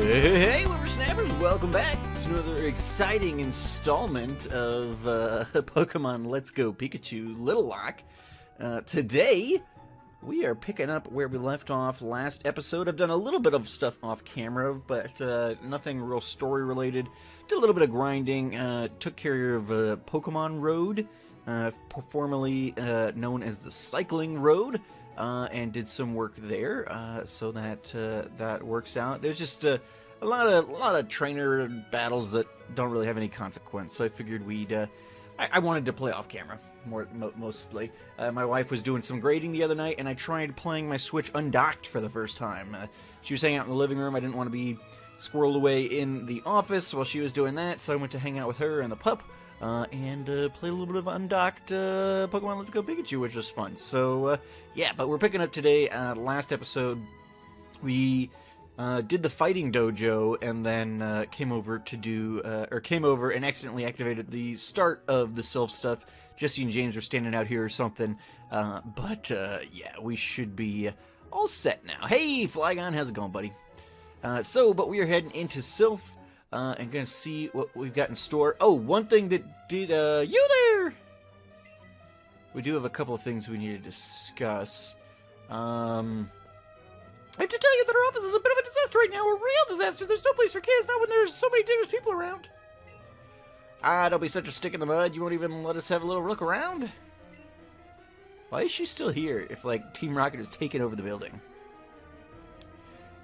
Hey, whippersnappers! Welcome back to another exciting installment of Pokemon Let's Go Pikachu Nuzlocke. Today, we are picking up where we left off last episode. I've done a little bit of stuff off camera, but nothing real story related. Did a little bit of grinding, took care of Pokemon Road, formerly known as the Cycling Road. And did some work there, so that works out. There's just a lot of trainer battles that don't really have any consequence. So I figured I wanted to play off camera mostly. My wife was doing some grading the other night, and I tried playing my Switch undocked for the first time. She was hanging out in the living room. I didn't want to be squirreled away in the office while she was doing that, so I went to hang out with her and the pup. And play a little bit of undocked Pokemon Let's Go Pikachu, which was fun. So, yeah, but we're picking up today. Last episode, we did the fighting dojo, and then came over and accidentally activated the start of the Sylph stuff. Jesse and James are standing out here or something. Yeah, we should be all set now. Hey, Flygon, how's it going, buddy? But we are heading into Sylph. And gonna see what we've got in store. Oh, one thing that did, you there! We do have a couple of things we need to discuss. I have to tell you that our office is a bit of a disaster right now. A real disaster. There's no place for kids, not when there's so many dangerous people around. Don't be such a stick in the mud. You won't even let us have a little look around? Why is she still here if, like, Team Rocket has taken over the building?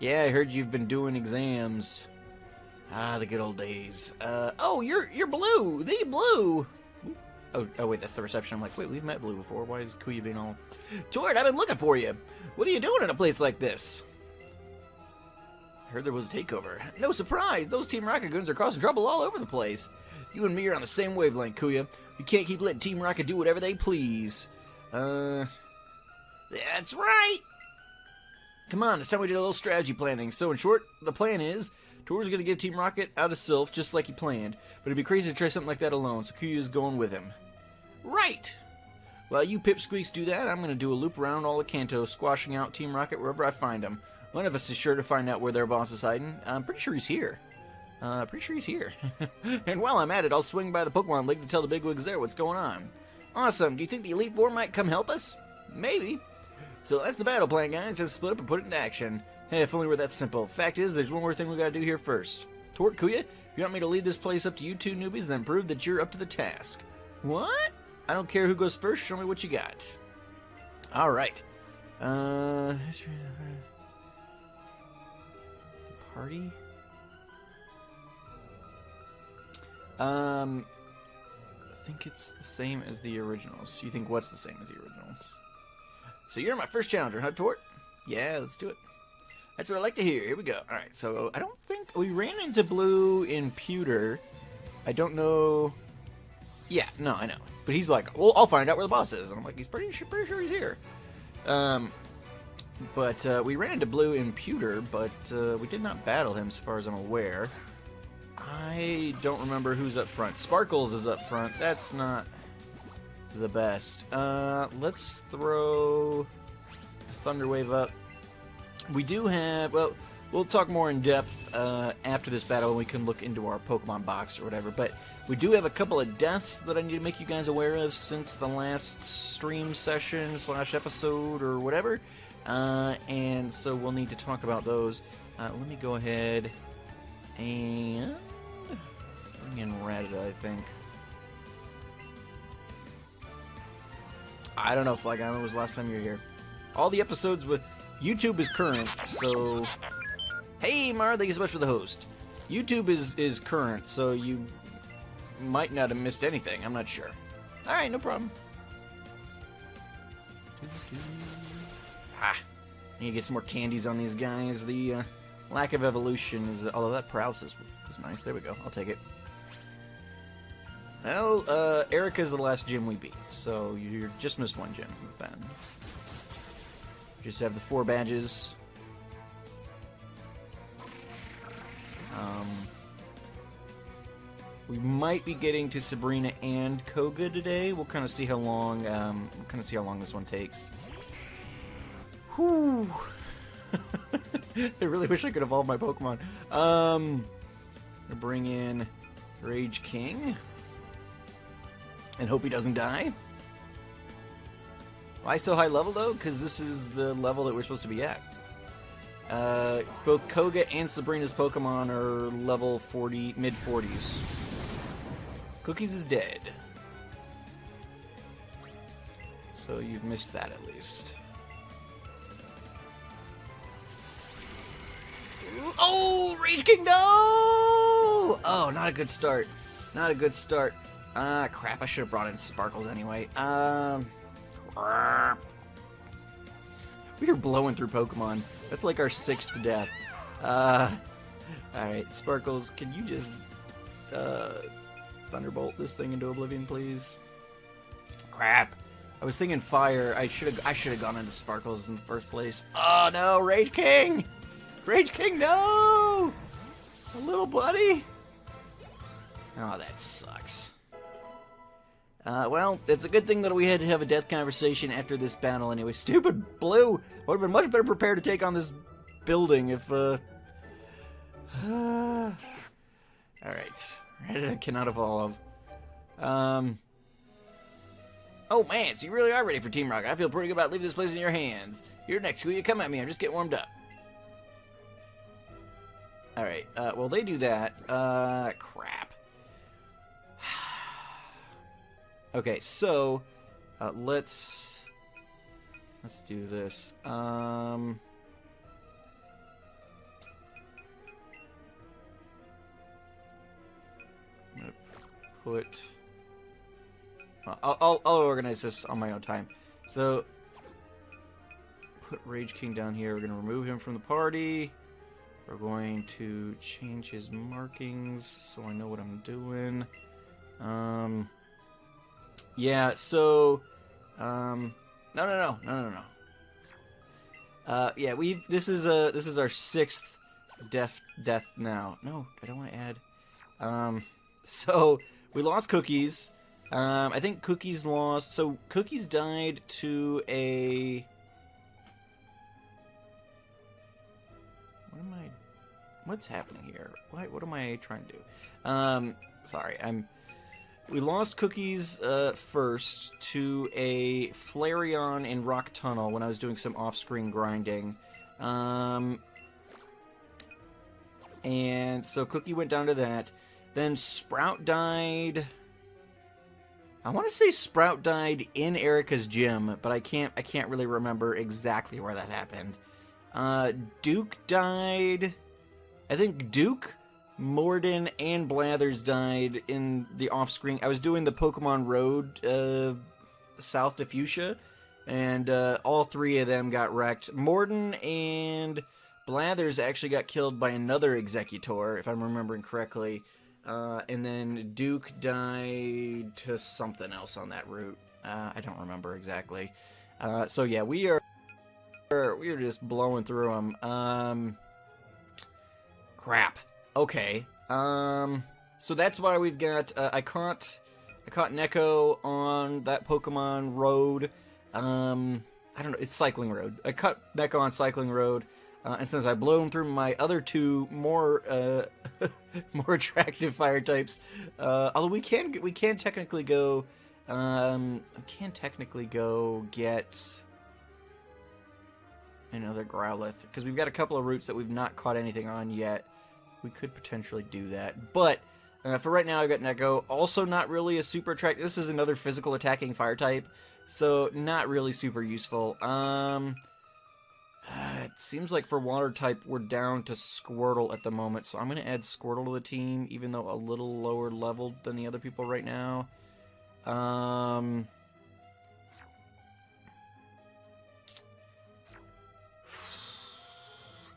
Yeah, I heard you've been doing exams. The good old days. Oh, you're Blue! The Blue! Oh, wait, that's the reception. I'm like, wait, we've met Blue before. Why is Kuya being all... Tort, I've been looking for you! What are you doing in a place like this? I heard there was a takeover. No surprise! Those Team Rocket goons are causing trouble all over the place. You and me are on the same wavelength, Kuya. You can't keep letting Team Rocket do whatever they please. That's right! Come on, it's time we did a little strategy planning. So, in short, the plan is... Tor's gonna give Team Rocket out of Sylph just like he planned, but it'd be crazy to try something like that alone, so Kuyu's going with him. Right! While you pipsqueaks do that, I'm gonna do a loop around all of Kanto, squashing out Team Rocket wherever I find him. One of us is sure to find out where their boss is hiding. I'm pretty sure he's here. And while I'm at it, I'll swing by the Pokemon League to tell the bigwigs there what's going on. Awesome! Do you think the Elite Four might come help us? Maybe. So that's the battle plan, guys. Just split up and put it into action. Hey, if only we're that simple. Fact is, there's one more thing we gotta do here first. Tort, Kuya, if you want me to lead this place up to you two newbies, then prove that you're up to the task. What? I don't care who goes first, show me what you got. Alright. The party? I think it's the same as the originals. You think what's the same as the originals? So you're my first challenger, huh, Tort? Yeah, let's do it. That's what I like to hear. Here we go. Alright, so I don't think... We ran into Blue in Pewter. I don't know... Yeah, no, I know. But he's like, well, I'll find out where the boss is. And I'm like, he's pretty sure he's here. We ran into Blue in Pewter, but we did not battle him, as far as I'm aware. I don't remember who's up front. Sparkles is up front. That's not the best. Let's throw Thunder Wave up. We do have, well, we'll talk more in depth after this battle and we can look into our Pokemon box or whatever, but we do have a couple of deaths that I need to make you guys aware of since the last stream session / episode or whatever, and so we'll need to talk about those. Let me go ahead and bring in Rattata, I think. I don't know, Flygon, when was the last time you were here? All the episodes with... YouTube is current, so... Hey, Mar, thank you so much for the host. YouTube is current, so you might not have missed anything. I'm not sure. Alright, no problem. I need to get some more candies on these guys. The lack of evolution is... Although that paralysis was nice. There we go. I'll take it. Well, Erica's the last gym we beat, so you just missed one gym then. Just have the 4 badges. We might be getting to Sabrina and Koga today. We'll kind of see how long. This one takes. Whew. I really wish I could evolve my Pokemon. Bring in Rage King. And hope he doesn't die. Why so high level, though? Because this is the level that we're supposed to be at. Both Koga and Sabrina's Pokemon are level 40, mid-40s. Cookies is dead. So you've missed that at least. Oh, Rage King, no! Oh, not a good start. Not a good start. Crap, I should have brought in Sparkles anyway. Crap. We are blowing through Pokemon. That's like our 6th death. Alright, Sparkles, can you just, Thunderbolt this thing into oblivion, please? Crap. I was thinking fire. I should have gone into Sparkles in the first place. Oh no, Rage King! Rage King, no! A little buddy? Oh, that sucks. Well, it's a good thing that we had to have a death conversation after this battle anyway. Stupid Blue! Would have been much better prepared to take on this building if, Alright. Reddit cannot evolve. Oh man, so you really are ready for Team Rocket. I feel pretty good about leaving this place in your hands. You're next. Who you come at me? I'm just getting warmed up. Alright, well they do that. Crap. Okay, so, let's do this. I'm gonna put... I'll organize this on my own time. So, put Rage King down here. We're going to remove him from the party. We're going to change his markings so I know what I'm doing. Yeah, so, no. Yeah, this is our 6th death now. No, I don't want to add. So, we lost Cookies. I think Cookies lost. So Cookies died to a... What's happening here? What am I trying to do? Sorry, we lost Cookies first to a Flareon in Rock Tunnel when I was doing some off-screen grinding. And so Cookie went down to that. Then Sprout died... I want to say Sprout died in Erica's gym, but I can't really remember exactly where that happened. Duke died. I think Duke, Morden, and Blathers died in the off-screen. I was doing the Pokemon Road south to Fuchsia, and all 3 of them got wrecked. Morden and Blathers actually got killed by another Executor, if I'm remembering correctly. And then Duke died to something else on that route. I don't remember exactly. So yeah, we are just blowing through them. Crap. Okay. So that's why we've got, I caught Neko on that Pokemon Road. I don't know, it's Cycling Road. I caught Neko on Cycling Road. And since I blown through my other 2 more more attractive fire types, although we can technically go get another Growlithe because we've got a couple of routes that we've not caught anything on yet. We could potentially do that, but for right now I've got Neko. Also, not really a super attractive. This is another physical attacking fire type, so not really super useful. It seems like for water type, we're down to Squirtle at the moment, so I'm going to add Squirtle to the team, even though a little lower leveled than the other people right now.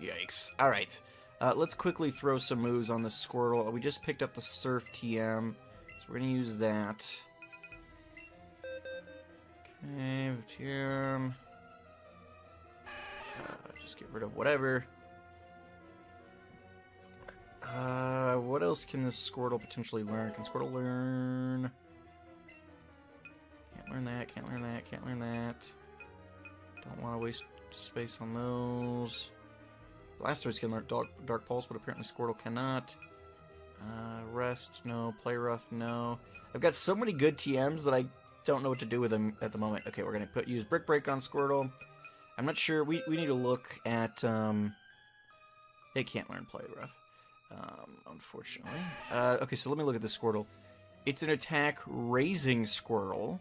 Yikes. Alright, let's quickly throw some moves on the Squirtle. We just picked up the Surf TM, so we're going to use that. Okay, TM. Just get rid of whatever. What else can this Squirtle potentially learn? Can Squirtle learn? Can't learn that, can't learn that, can't learn that. Don't want to waste space on those. Blastoise can learn Dark Pulse, but apparently Squirtle cannot. Rest, no. Play Rough, no. I've got so many good TMs that I don't know what to do with them at the moment. Okay, we're going to use Brick Break on Squirtle. I'm not sure. We need to look at... It can't learn Play Rough, unfortunately. Okay, so let me look at the Squirtle. It's an attack raising Squirtle.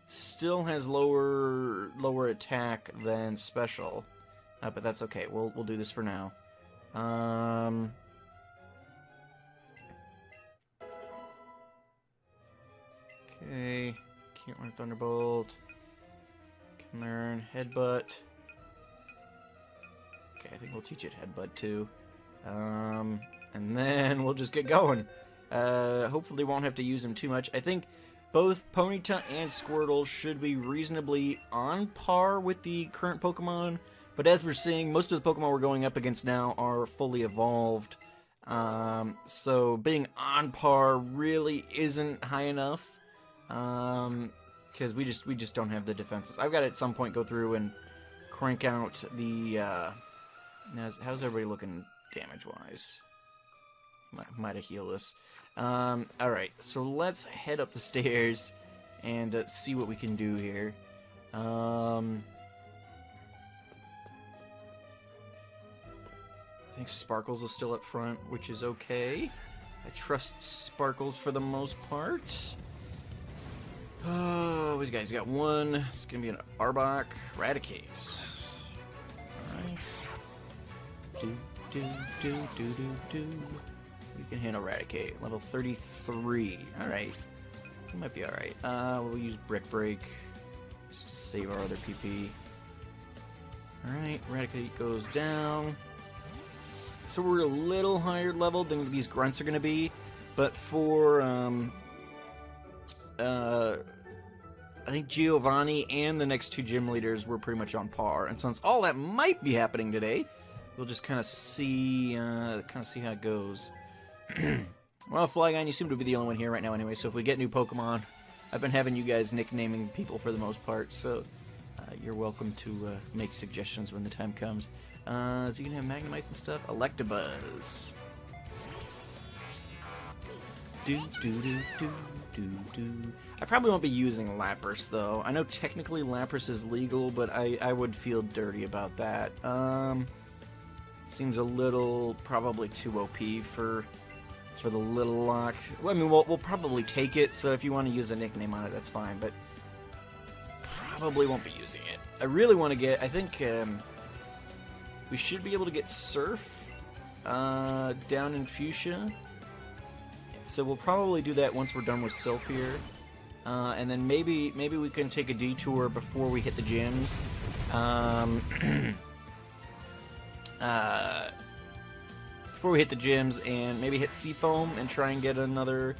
Still has lower attack than special. But that's okay. We'll do this for now. Okay. Can't learn Thunderbolt. Can learn Headbutt. Okay, I think we'll teach it Headbutt too. And then we'll just get going. Hopefully won't have to use them too much. I think both Ponyta and Squirtle should be reasonably on par with the current Pokemon. But as we're seeing, most of the Pokemon we're going up against now are fully evolved. So being on par really isn't high enough. Because we just don't have the defenses. I've got to at some point go through and crank out the... how's everybody looking damage-wise? Might have healed us. Alright, so let's head up the stairs and see what we can do here. I think Sparkles is still up front, which is okay. I trust Sparkles for the most part. Oh, these guys got one. It's going to be an Arbok. Eradicate. Alright. Do. You can handle Eradicate. Level 33. Alright. It might be alright. We'll use Brick Break just to save our other PP. Alright, Eradicate goes down. So we're a little higher level than these grunts are going to be, but for I think Giovanni and the next two gym leaders were pretty much on par. And since all that might be happening today, we'll just kind of see how it goes. Well, Flygon, you seem to be the only one here right now anyway, so if we get new Pokemon, I've been having you guys nicknaming people for the most part, so you're welcome to make suggestions when the time comes. Is he gonna have Magnemites and stuff? Electabuzz. Do. I probably won't be using Lapras though. I know technically Lapras is legal, but I would feel dirty about that. Seems a little probably too OP for the Little Lock. Well, I mean, we'll probably take it. So if you want to use a nickname on it, that's fine. But probably won't be using it. I really want to get. I think. We should be able to get Surf down in Fuchsia. So we'll probably do that once we're done with Sylph here. And then maybe we can take a detour before we hit the gyms. Before we hit the gyms and maybe hit Seafoam and try and get another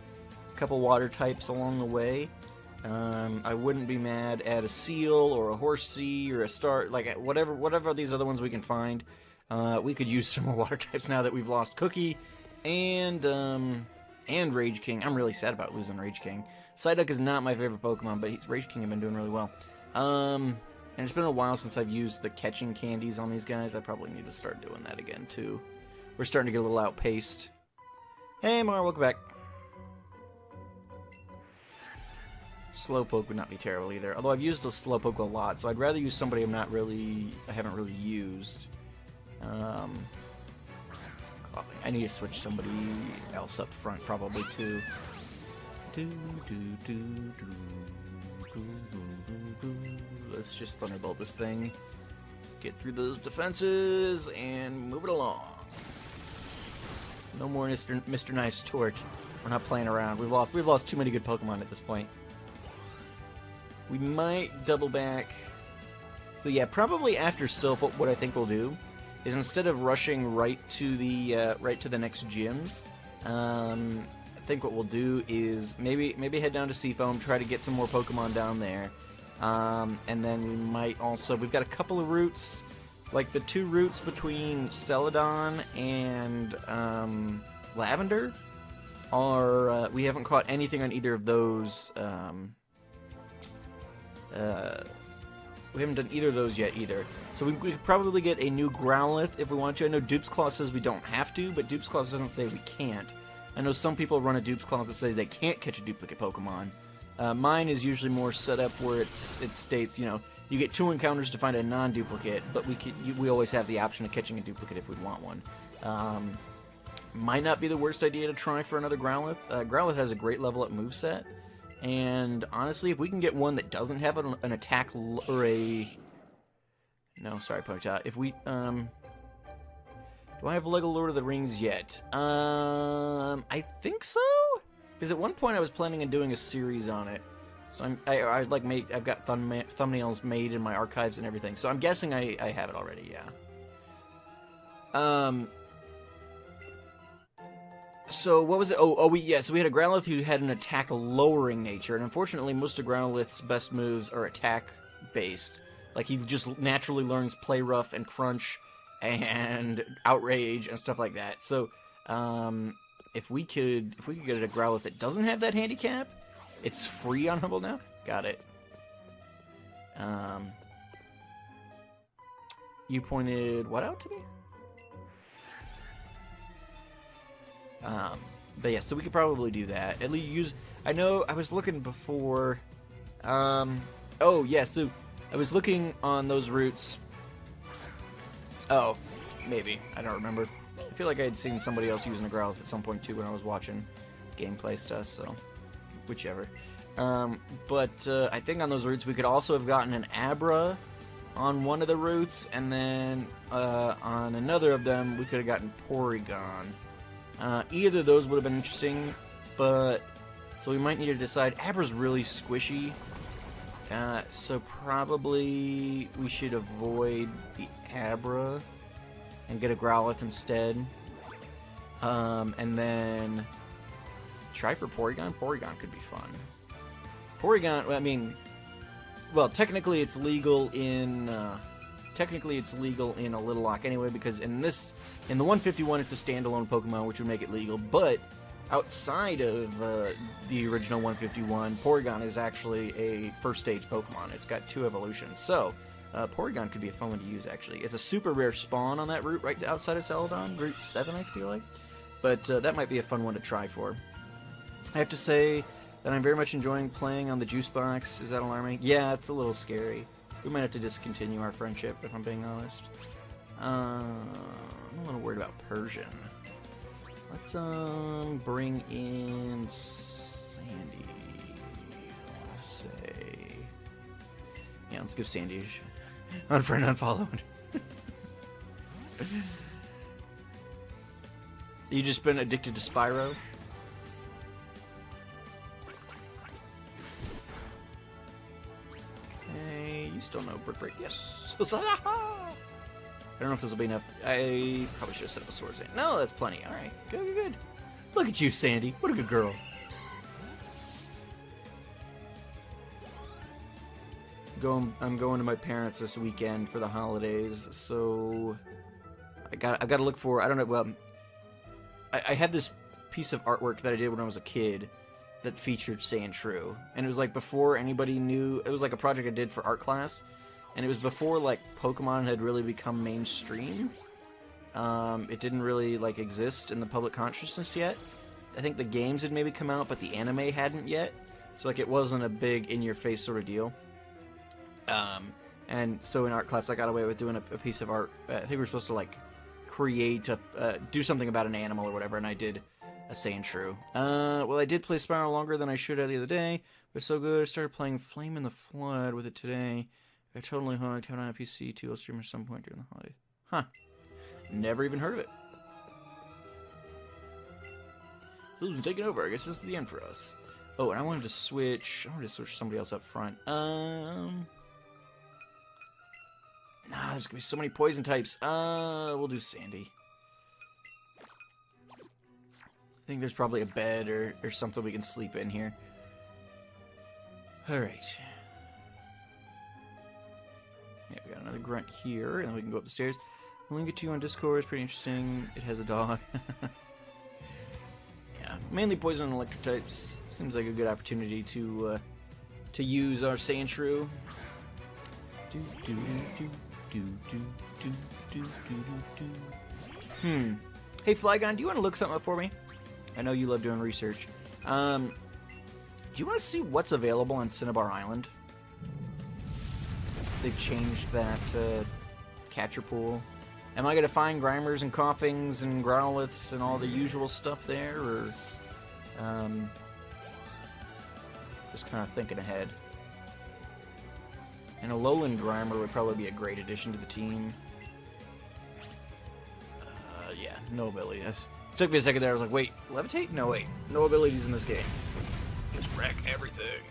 couple water types along the way. I wouldn't be mad at a Seal or a Horsea or a Star, like whatever these other ones we can find. We could use some more water types now that we've lost Cookie and Rage King. I'm really sad about losing Rage King. Psyduck is not my favorite Pokemon, but Rage King have been doing really well. And it's been a while since I've used the catching candies on these guys. I probably need to start doing that again too. We're starting to get a little outpaced. Hey Mar, welcome back. Slowpoke would not be terrible either. Although I've used a Slowpoke a lot, so I'd rather use somebody I haven't really used. Coughing. I need to switch somebody else up front probably too. Let's just Thunderbolt this thing. Get through those defenses and move it along. No more Mr. Nice Tort. We're not playing around. We've lost too many good Pokemon at this point. We might double back. So yeah, probably after Sylph, what I think we'll do is instead of rushing right to the next gyms, I think what we'll do is maybe head down to Seafoam, try to get some more Pokemon down there, and then we might also, we've got a couple of routes, like the two routes between Celadon and Lavender are we haven't caught anything on either of those We haven't done either of those yet either. So we could probably get a new Growlithe if we want to. I know Dupe's Claw says we don't have to, but Dupe's Claw doesn't say we can't. I know some people run a Dupe's Claw that says they can't catch a duplicate Pokemon. Mine is usually more set up where it states, you know, you get 2 encounters to find a non-duplicate, but we always have the option of catching a duplicate if we want one. Might not be the worst idea to try for another Growlithe. Growlithe has a great level up moveset, and honestly, if we can get one that doesn't have an attack or a... No, sorry, Ponyta. If we, do I have Lego Lord of the Rings yet? I think so? Because at one point I was planning on doing a series on it. So I've got thumbnails made in my archives and everything. So I'm guessing I have it already, yeah. So what was it? So we had a Growlithe who had an attack lowering nature, and unfortunately most of Growlithe's best moves are attack based. Like, he just naturally learns Play Rough and Crunch and Outrage and stuff like that. So, if we could get a Growlithe that doesn't have that handicap, it's free on Humble now. Got it. You pointed what out to me? But yeah, so we could probably do that. At least use... I know I was looking before... oh, yeah, so... I was looking on those routes. Oh, maybe. I don't remember. I feel like I had seen somebody else using a Growlithe at some point too when I was watching gameplay stuff, so whichever. But I think on those routes we could also have gotten an Abra on one of the routes, and then on another of them we could have gotten Porygon. Either of those would have been interesting, but so we might need to decide. Abra's really squishy. So probably we should avoid the Abra and get a Growlithe instead. And then try for Porygon. Porygon could be fun. Porygon, I mean, well, technically it's legal in a Little Lock anyway, because in the 151 it's a standalone Pokemon, which would make it legal, but outside of the original 151, Porygon is actually a first stage Pokemon. It's got 2 evolutions, so Porygon could be a fun one to use, actually. It's a super rare spawn on that route right outside of Celadon, Route 7, I feel like. But that might be a fun one to try for. I have to say that I'm very much enjoying playing on the Juice Box. Is that alarming? Yeah, it's a little scary. We might have to discontinue our friendship, if I'm being honest. I'm a little worried about Persian. Let's bring in Sandy. Let's say, yeah, let's go Sandy. Unfriend, unfollowed. You just been addicted to Spyro? Hey, you still know Brick Break? Yes. I don't know if this will be enough. I probably should have set up a Swords Dance. No, that's plenty. Alright, good. Look at you, Sandy. What a good girl. I'm going to my parents this weekend for the holidays, so I've got to look for... I don't know, well... I had this piece of artwork that I did when I was a kid that featured Sandshrew, and it was like before anybody knew... It was like a project I did for art class, and it was before, like, Pokemon had really become mainstream. It didn't really, like, exist in the public consciousness yet. I think the games had maybe come out, but the anime hadn't yet. So, like, it wasn't a big in-your-face sort of deal. And so in art class, I got away with doing a piece of art. I think we were supposed to, like, do something about an animal or whatever, and I did a Sandshrew. Well, I did play Spyro longer than I should have the other day. It was so good, I started playing Flame in the Flood with it today. I totally hooked. Have it on a PC too. I'll stream at some point during the holidays. Huh. Never even heard of it. This has been taken over. I guess this is the end for us. Oh, and I wanted to switch somebody else up front. There's gonna be so many poison types. We'll do Sandy. I think there's probably a bed or something we can sleep in here. Alright. Yeah, we got another grunt here, and then we can go up the stairs. The link to you on Discord is pretty interesting. It has a dog. Yeah, mainly poison and electric types. Seems like a good opportunity to use our Sandshrew Hey, Flygon, do you want to look something up for me? I know you love doing research. Do you want to see what's available on Cinnabar Island? They've changed that catcher pool. Am I going to find Grimers and Coughings and Growliths and all the usual stuff there, or just kind of thinking ahead? And a Alolan Grimer would probably be a great addition to the team. Yeah, no abilities. Took me a second there. I was like, wait, levitate? No, wait. No abilities in this game. Just wreck everything.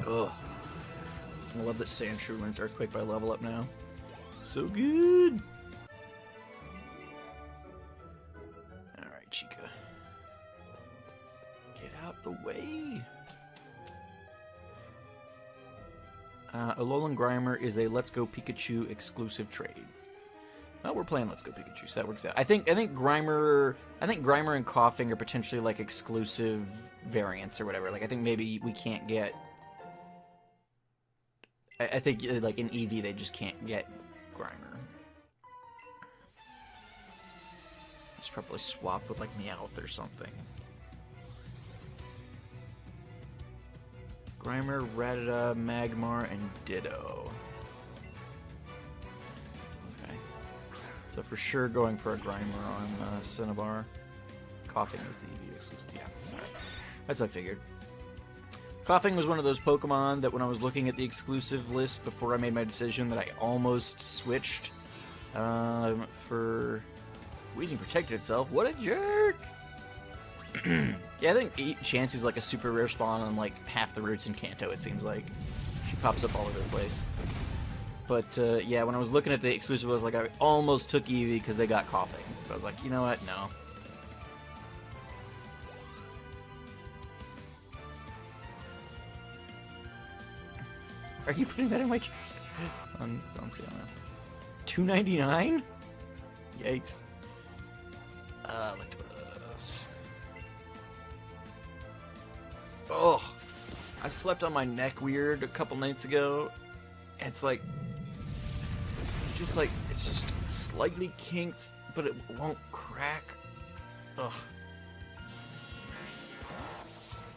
Ugh. I love that Sandshrew learns Earthquake by level up now. So good! Alright, Chica. Get out the way! Alolan Grimer is a Let's Go Pikachu exclusive trade. Well, we're playing Let's Go Pikachu, so that works out. I think Grimer and Coughing are potentially like exclusive variants or whatever. Like I think maybe we can't get. I think like in Eevee they just can't get Grimer. It's probably swapped with like Meowth or something. Grimer, Rattata, Magmar, and Ditto. Okay. So for sure going for a Grimer on Cinnabar. Coughing is the Eevee exclusive. Yeah, alright. That's what I figured. Coughing was one of those Pokemon that when I was looking at the exclusive list before I made my decision that I almost switched for Weezing protected itself. What a jerk! Yeah, I think Chansey's like a super rare spawn on like half the routes in Kanto, it seems like. She pops up all over the place. But yeah, when I was looking at the exclusive, I was like, I almost took Eevee because they got Coughings. But I was like, you know what? No. Are you putting that in my chat? It's on sale now. $2.99? Yikes. Electabuzz. Oh, I slept on my neck weird a couple nights ago. It's like, it's just slightly kinked, but it won't crack. Ugh.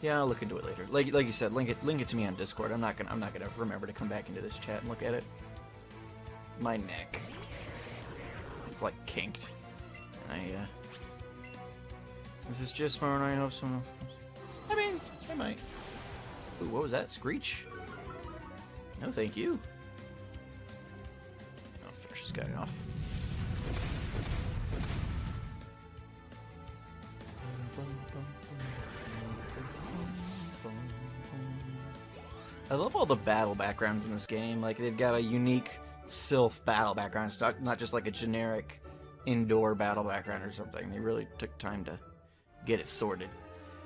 Yeah, I'll look into it later. Like you said, link it to me on Discord. I'm not gonna remember to come back into this chat and look at it. My neck. It's like kinked. Is this just smart? I hope so. I mean, I might. Ooh, what was that? Screech? No, thank you. I'll finish this guy off. I love all the battle backgrounds in this game. Like, they've got a unique Sylph battle background. It's not just like a generic indoor battle background or something. They really took time to get it sorted.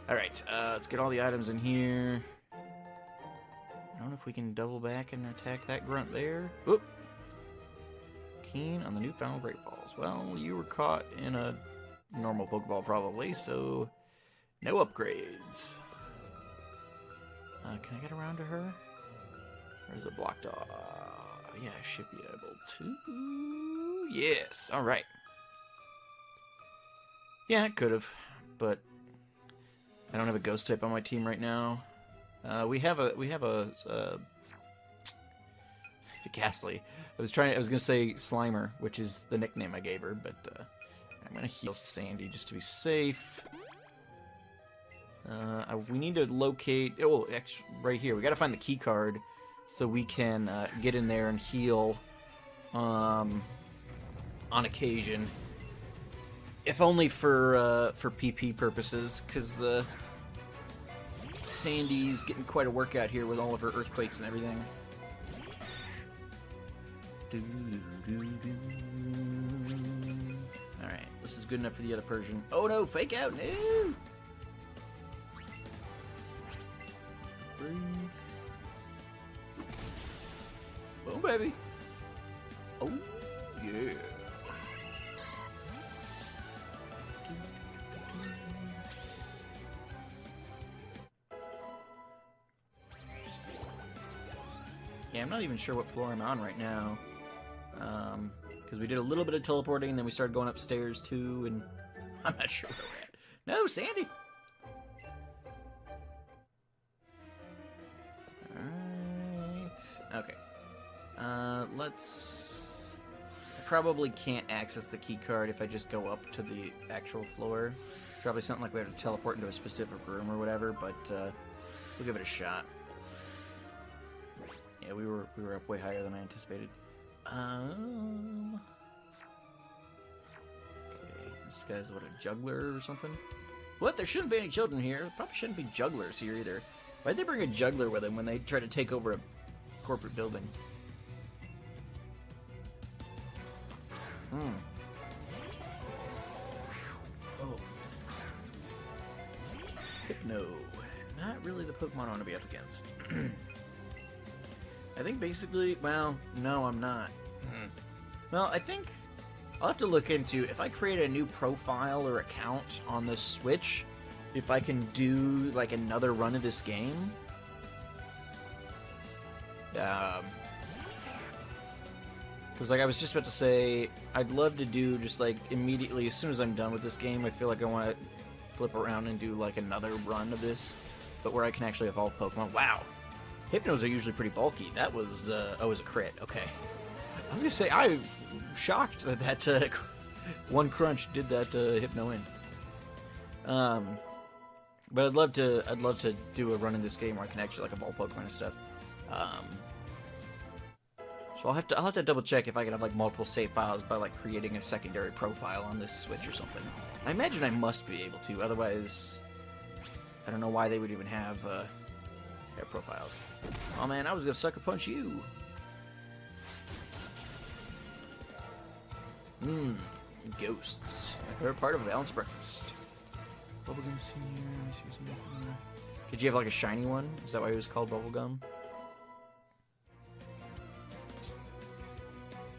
Alright, let's get all the items in here. I don't know if we can double back and attack that grunt there. Oop! Keen on the newfound Great Balls. Well, you were caught in a normal Pokeball probably, so no upgrades. Can I get around to her? Or is it blocked off? Yeah, I should be able to. Yes, alright. Yeah, I could have, but I don't have a ghost type on my team right now. We have a Ghastly. I was gonna say Slimer, which is the nickname I gave her, but I'm gonna heal Sandy just to be safe. We need to locate. Oh, right here. We gotta find the key card so we can get in there and heal on occasion, if only for PP purposes, because Sandy's getting quite a workout here with all of her earthquakes and everything. Alright, this is good enough for the other Persian. Oh no, fake out, no! Boom, baby! Oh, yeah! Yeah, I'm not even sure what floor I'm on right now. Because we did a little bit of teleporting, and then we started going upstairs too, and I'm not sure where we're at. No, Sandy! Alright. Okay. Let's... I probably can't access the key card if I just go up to the actual floor. Probably something like we have to teleport into a specific room or whatever, but we'll give it a shot. Yeah, we were up way higher than I anticipated. Okay, this guy's what, a juggler or something? What? There shouldn't be any children here. Probably shouldn't be jugglers here either. Why'd they bring a juggler with them when they try to take over a corporate building? Oh. Hypno. Not really the Pokemon I want to be up against. I think basically, well, no, I'm not. Well, I think I'll have to look into, if I create a new profile or account on this Switch, if I can do, like, another run of this game. Because, like, I was just about to say, I'd love to do just, like, immediately, as soon as I'm done with this game, I feel like I want to flip around and do, like, another run of this, but where I can actually evolve Pokemon. Wow! Hypnos are usually pretty bulky. That was, oh, it was a crit. Okay. I was gonna say, I'm shocked that that, one crunch did that, Hypno in. But I'd love to do a run in this game where I can actually, like, evolve Pokemon and stuff. So I'll have to double check if I can have, like, multiple save files by, like, creating a secondary profile on this Switch or something. I imagine I must be able to, otherwise I don't know why they would even have their profiles. Oh man, I was gonna sucker punch you. Ghosts. They're part of a balanced breakfast. Bubblegum Senior. Did you have like a shiny one? Is that why it was called Bubblegum?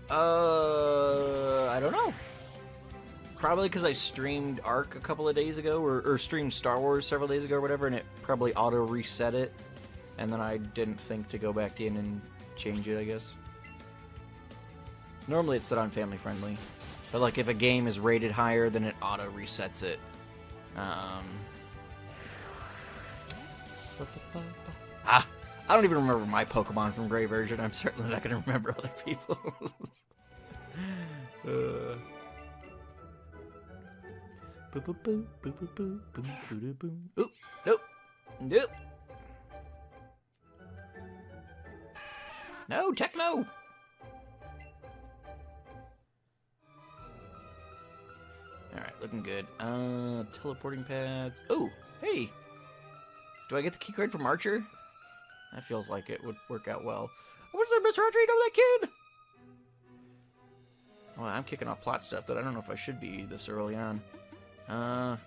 I don't know. Probably because I streamed Ark a couple of days ago, or streamed Star Wars several days ago or whatever, and it probably auto-reset it. And then I didn't think to go back in and change it, I guess. Normally it's set on family friendly. But like if a game is rated higher, then it auto-resets it. I don't even remember my Pokemon from Gray version. I'm certainly not going to remember other people's. Oop, nope. Nope. No, Techno! Alright, looking good. Teleporting pads. Oh, hey! Do I get the keycard from Archer? That feels like it would work out well. What's up, Mr. Archer? You know that kid? Well, I'm kicking off plot stuff that I don't know if I should be this early on. So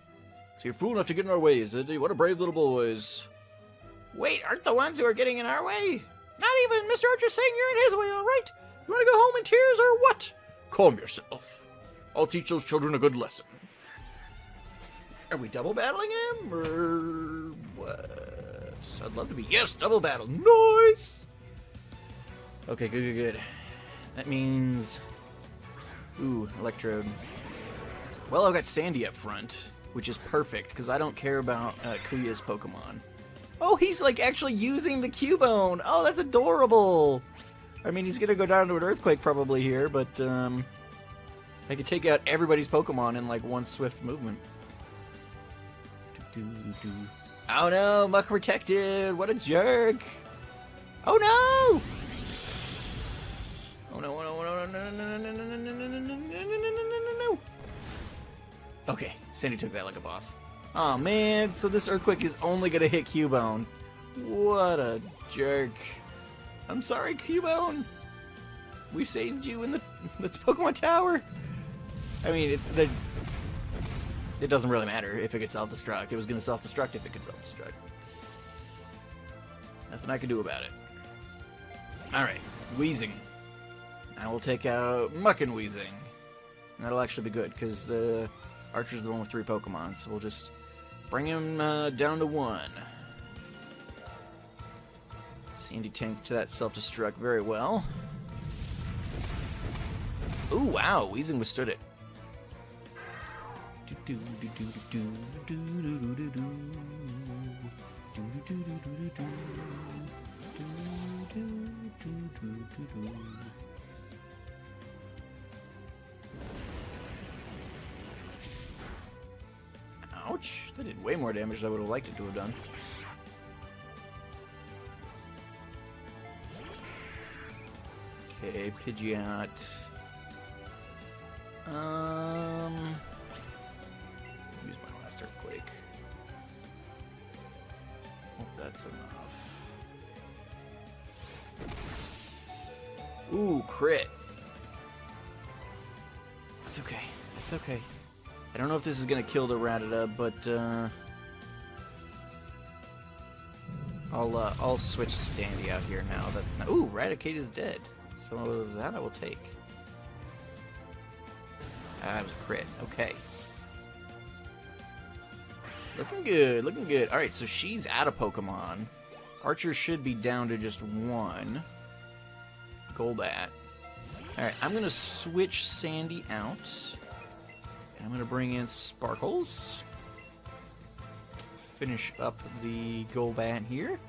you're fool enough to get in our way, is it? What a brave little boys. Wait, aren't the ones who are getting in our way? Not even! Mr. Archer's saying you're in his way, alright? You want to go home in tears or what? Calm yourself. I'll teach those children a good lesson. Are we double battling him, or what? I'd love to be. Yes, double battle. Nice! Okay, good, good, good. That means... Ooh, Electrode. Well, I've got Sandy up front, which is perfect, because I don't care about Kuya's Pokemon. Oh, he's, like, actually using the Cubone! Oh, that's adorable! I mean, he's gonna go down to an Earthquake probably here, but, I could take out everybody's Pokemon in, like, one swift movement. Oh no, Muck protected! What a jerk! Oh no! Oh no, no, no, no, no, no, no, no, no, no, no, no, no, no. Okay, Sandy took that like a boss. Oh man, so this Earthquake is only gonna hit Cubone. What a jerk. I'm sorry, Cubone. We saved you in the Pokemon Tower. I mean, it doesn't really matter if it could self-destruct. It was going to self-destruct if it could self-destruct. Nothing I can do about it. Alright, Weezing. I will take out Muck and Weezing. That'll actually be good, because Archer's the one with 3 Pokemon, so we'll just bring him down to 1. Sandy tanked that self-destruct very well. Ooh, wow, Weezing withstood it. Ouch, that did way more damage than I would have liked it to have done. Okay, Pidgeot. Use my last Earthquake. Hope that's enough. Ooh, crit. It's okay. It's okay. I don't know if this is gonna kill the Rattata, but I'll switch Sandy out here now. That ooh, Raticate is dead. So that I will take. That was a crit. Okay. Looking good, looking good. Alright, so she's out of Pokemon. Archer should be down to just one. Golbat. Alright, I'm going to switch Sandy out. And I'm going to bring in Sparkles. Finish up the Golbat here.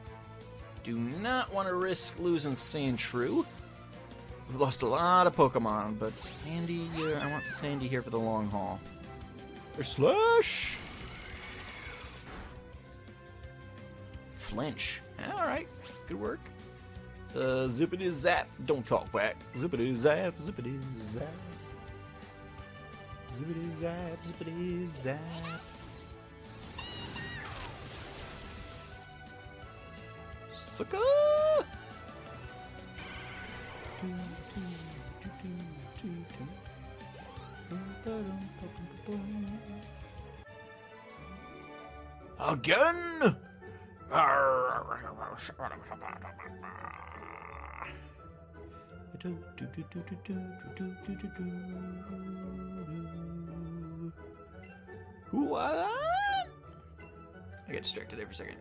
Do not want to risk losing Sandshrew. We've lost a lot of Pokemon, but Sandy, I want Sandy here for the long haul. Or Slash! Flinch. Alright, good work. Zippity Zap. Don't talk back. Zippity Zap, Zippity Zap. Zippity Zap, Zippity Zap. Sucker! Again? What? I got distracted there for a second.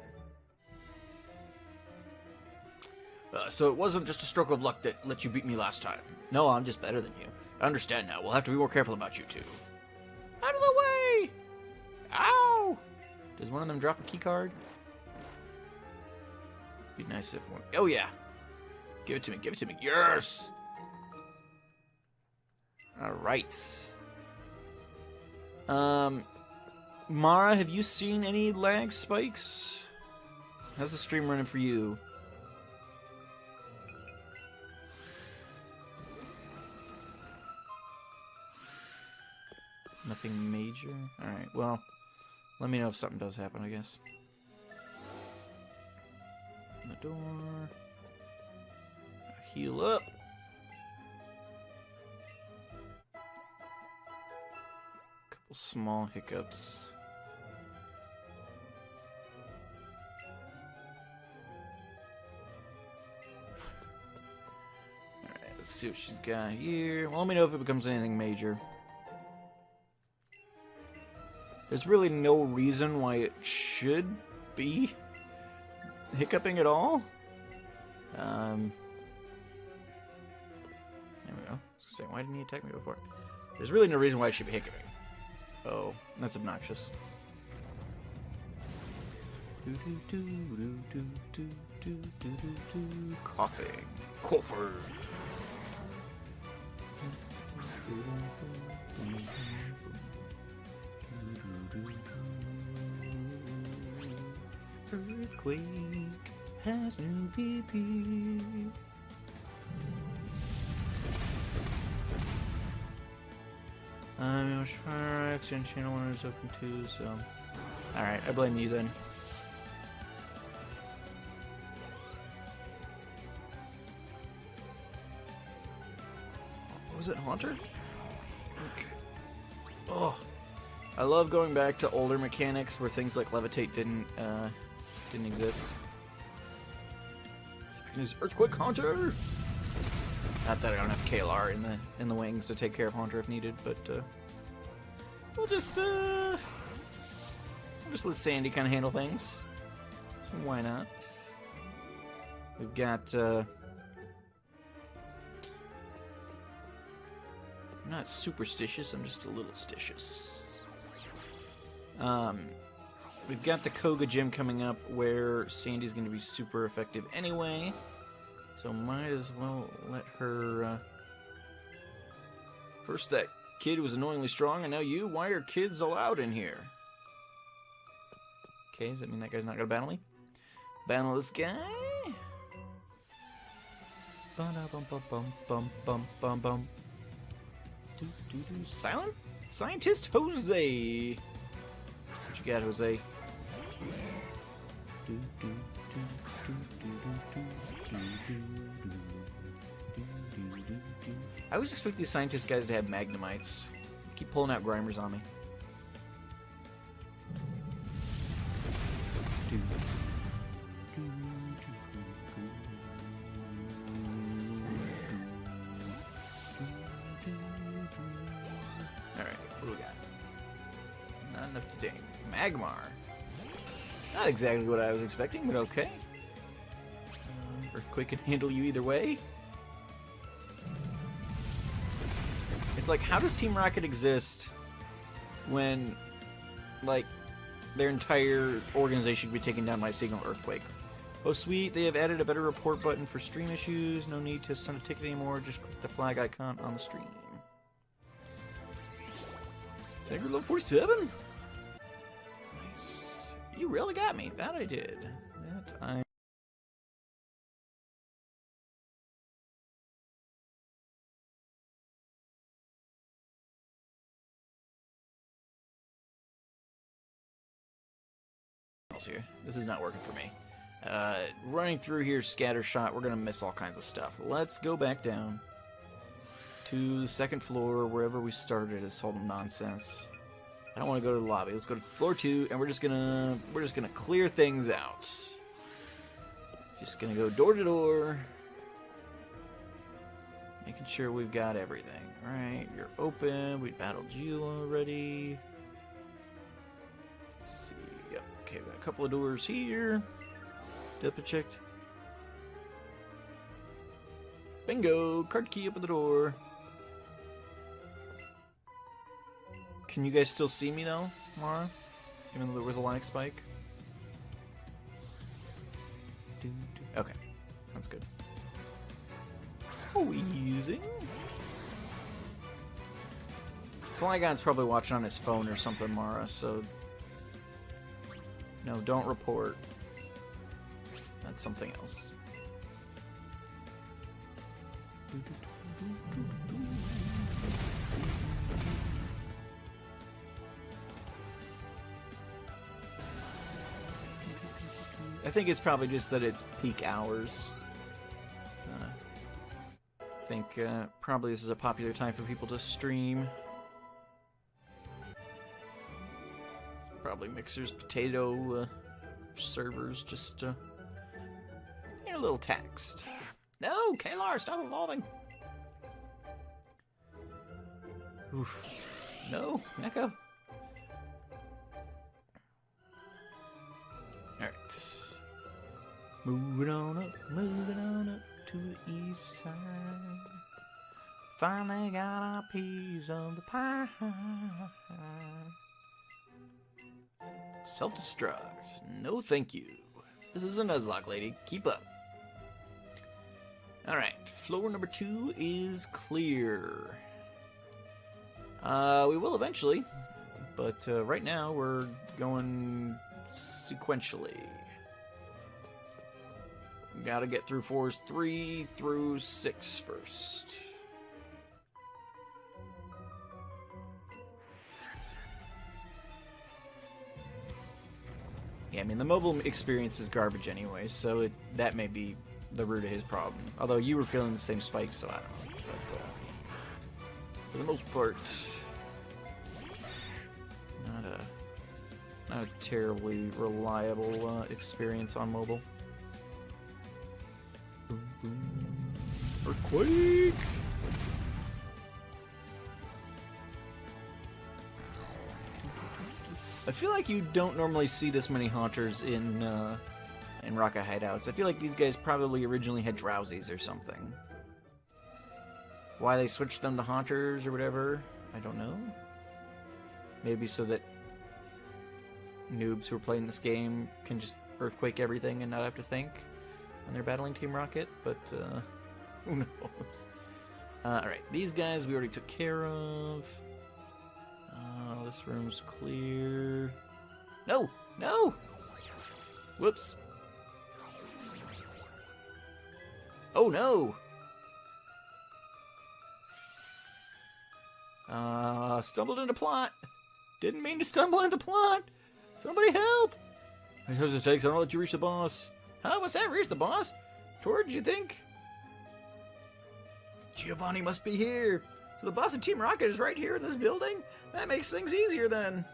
So it wasn't just a stroke of luck that let you beat me last time. No, I'm just better than you. I understand now. We'll have to be more careful about you two. Out of the way! Ow! Does one of them drop a key card? Be nice if one... Oh, yeah. Give it to me. Give it to me. Yes! Alright. Mara, have you seen any lag spikes? How's the stream running for you? Nothing major? Alright, well, let me know if something does happen, I guess. Open the door. Heal up. Couple small hiccups. Alright, let's see what she's got here. Well, let me know if it becomes anything major. There's really no reason why it should be hiccuping at all. There we go. So why didn't he attack me before? There's really no reason why it should be hiccuping. So that's obnoxious. Coughing. Coughing. Earthquake has no BP. Fire Action Channel 1 is open too, so... Alright, I blame you then. Was it Haunter? Okay. Oh, I love going back to older mechanics where things like Levitate didn't exist. Is Earthquake Haunter? Not that I don't have KLR in the wings to take care of Haunter if needed, but we'll just let Sandy kind of handle things. Why not? We've got, I'm not superstitious, I'm just a little stitious. We've got the Koga gym coming up where Sandy's going to be super effective anyway. So might as well let her... First that kid was annoyingly strong, and now you? Why are kids allowed in here? Okay, does that mean that guy's not going to battle me? Battle this guy? Bum-bum-bum-bum-bum-bum. Silent Scientist Jose. What you got, Jose? I always expect these scientist guys to have Magnemites. Keep pulling out Grimers on me. Alright, what do we got? Not enough to ding. Magmar. Not exactly what I was expecting, but okay. Earthquake can handle you either way. It's like, how does Team Rocket exist when, like, their entire organization could be taken down by a single earthquake? Oh, sweet, they have added a better report button for stream issues. No need to send a ticket anymore. Just click the flag icon on the stream. Sacred level 47? Nice. You really got me. That I did. That I... Here. This is not working for me. Running through here, scattershot, we're gonna miss all kinds of stuff. Let's go back down to the second floor, wherever we started this whole nonsense. I don't want to go to the lobby. Let's go to floor 2, and we're just gonna clear things out. Just gonna go door to door, making sure we've got everything. All right, you're open. We battled you already. Okay, we got a couple of doors here. Double checked. Bingo! Card key up at the door. Can you guys still see me though, Mara? Even though there was a lag spike? Okay, sounds good. Oh, easy. Flygon's probably watching on his phone or something, Mara, so... No, don't report. That's something else. I think it's probably just that it's peak hours. I think probably this is a popular time for people to stream. Probably Mixer's potato servers just a little taxed. No, Kalar, stop evolving. Oof. No, Neko. Alright. Moving on up to the east side. Finally got a piece of the pie. Self-destruct. No thank you. This is a Nuzlocke, lady. Keep up. Alright, floor number 2 is clear. We will eventually, but right now we're going sequentially. Gotta get through floors 3 through 6 first. Yeah, I mean, the mobile experience is garbage anyway, so that may be the root of his problem. Although you were feeling the same spikes, so I don't know. But for the most part, not a terribly reliable experience on mobile. Earthquake! I feel like you don't normally see this many haunters in and Rocket hideouts. I feel like these guys probably originally had Drowsies or something. Why they switched them to Haunters or whatever, I don't know. Maybe so that noobs who are playing this game can just earthquake everything and not have to think when they're battling Team Rocket, but who knows. Alright, these guys we already took care of. This room's clear. No! No! Whoops. Oh no! Stumbled into plot. Didn't mean to stumble into plot. Somebody help! I suppose it takes. I don't let you reach the boss. Huh? What's that? Reach the boss? Towards you think? Giovanni must be here. So the boss of Team Rocket is right here in this building? That makes things easier then.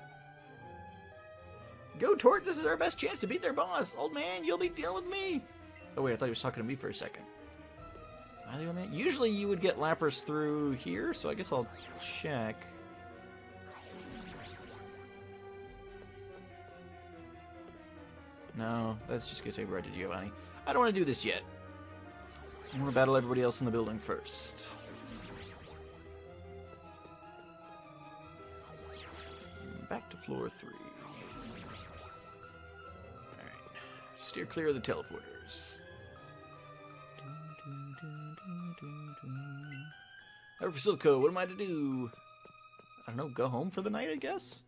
Go, Tort. This is our best chance to beat their boss. Old man, you'll be dealing with me. Oh wait, I thought he was talking to me for a second. Am I the old man? Usually you would get Lapras through here, so I guess I'll check. No, that's just gonna take me right to Giovanni. I don't want to do this yet. I want to battle everybody else in the building first. Back to floor 3. Alright. Steer clear of the teleporters. However, for Silco, what am I to do? I don't know, go home for the night, I guess?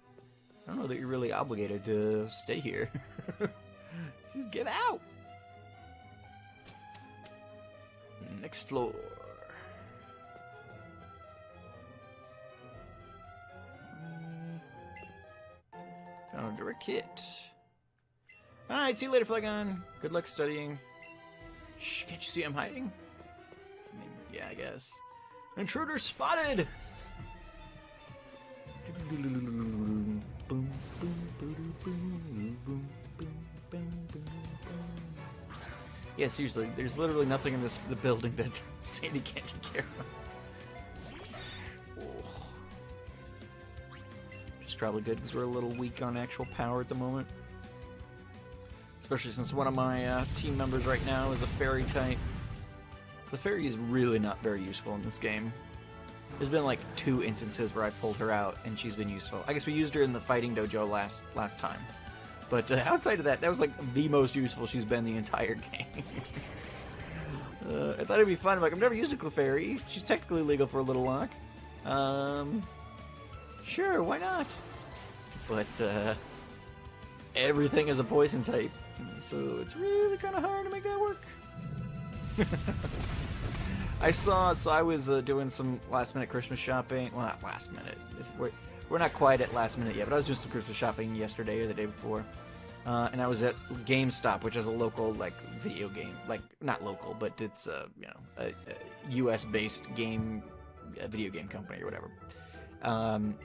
I don't know that you're really obligated to stay here. Just get out! Next floor. Found a direct hit. Alright, see you later, Flagon. Good luck studying. Shh, can't you see I'm hiding? I mean, yeah, I guess. Intruder spotted! Yeah, seriously, there's literally nothing in the building that Sandy can't take care of. Oh. Which is probably good because we're a little weak on actual power at the moment. Especially since one of my team members right now is a fairy type. The fairy is really not very useful in this game. There's been like 2 instances where I pulled her out and she's been useful. I guess we used her in the fighting dojo last time. But outside of that, that was like the most useful she's been the entire game. I thought it'd be fun. Like, I've never used a Clefairy. She's technically legal for a Little Lock. Sure, why not? But everything is a poison type, so it's really kind of hard to make that work. I was doing some last-minute Christmas shopping. Well, not last minute. We're not quite at last minute yet, but I was doing some Christmas shopping yesterday or the day before. And I was at GameStop, which is a local, like, video game. Like, not local, but it's, you know, a US-based game, video game company or whatever.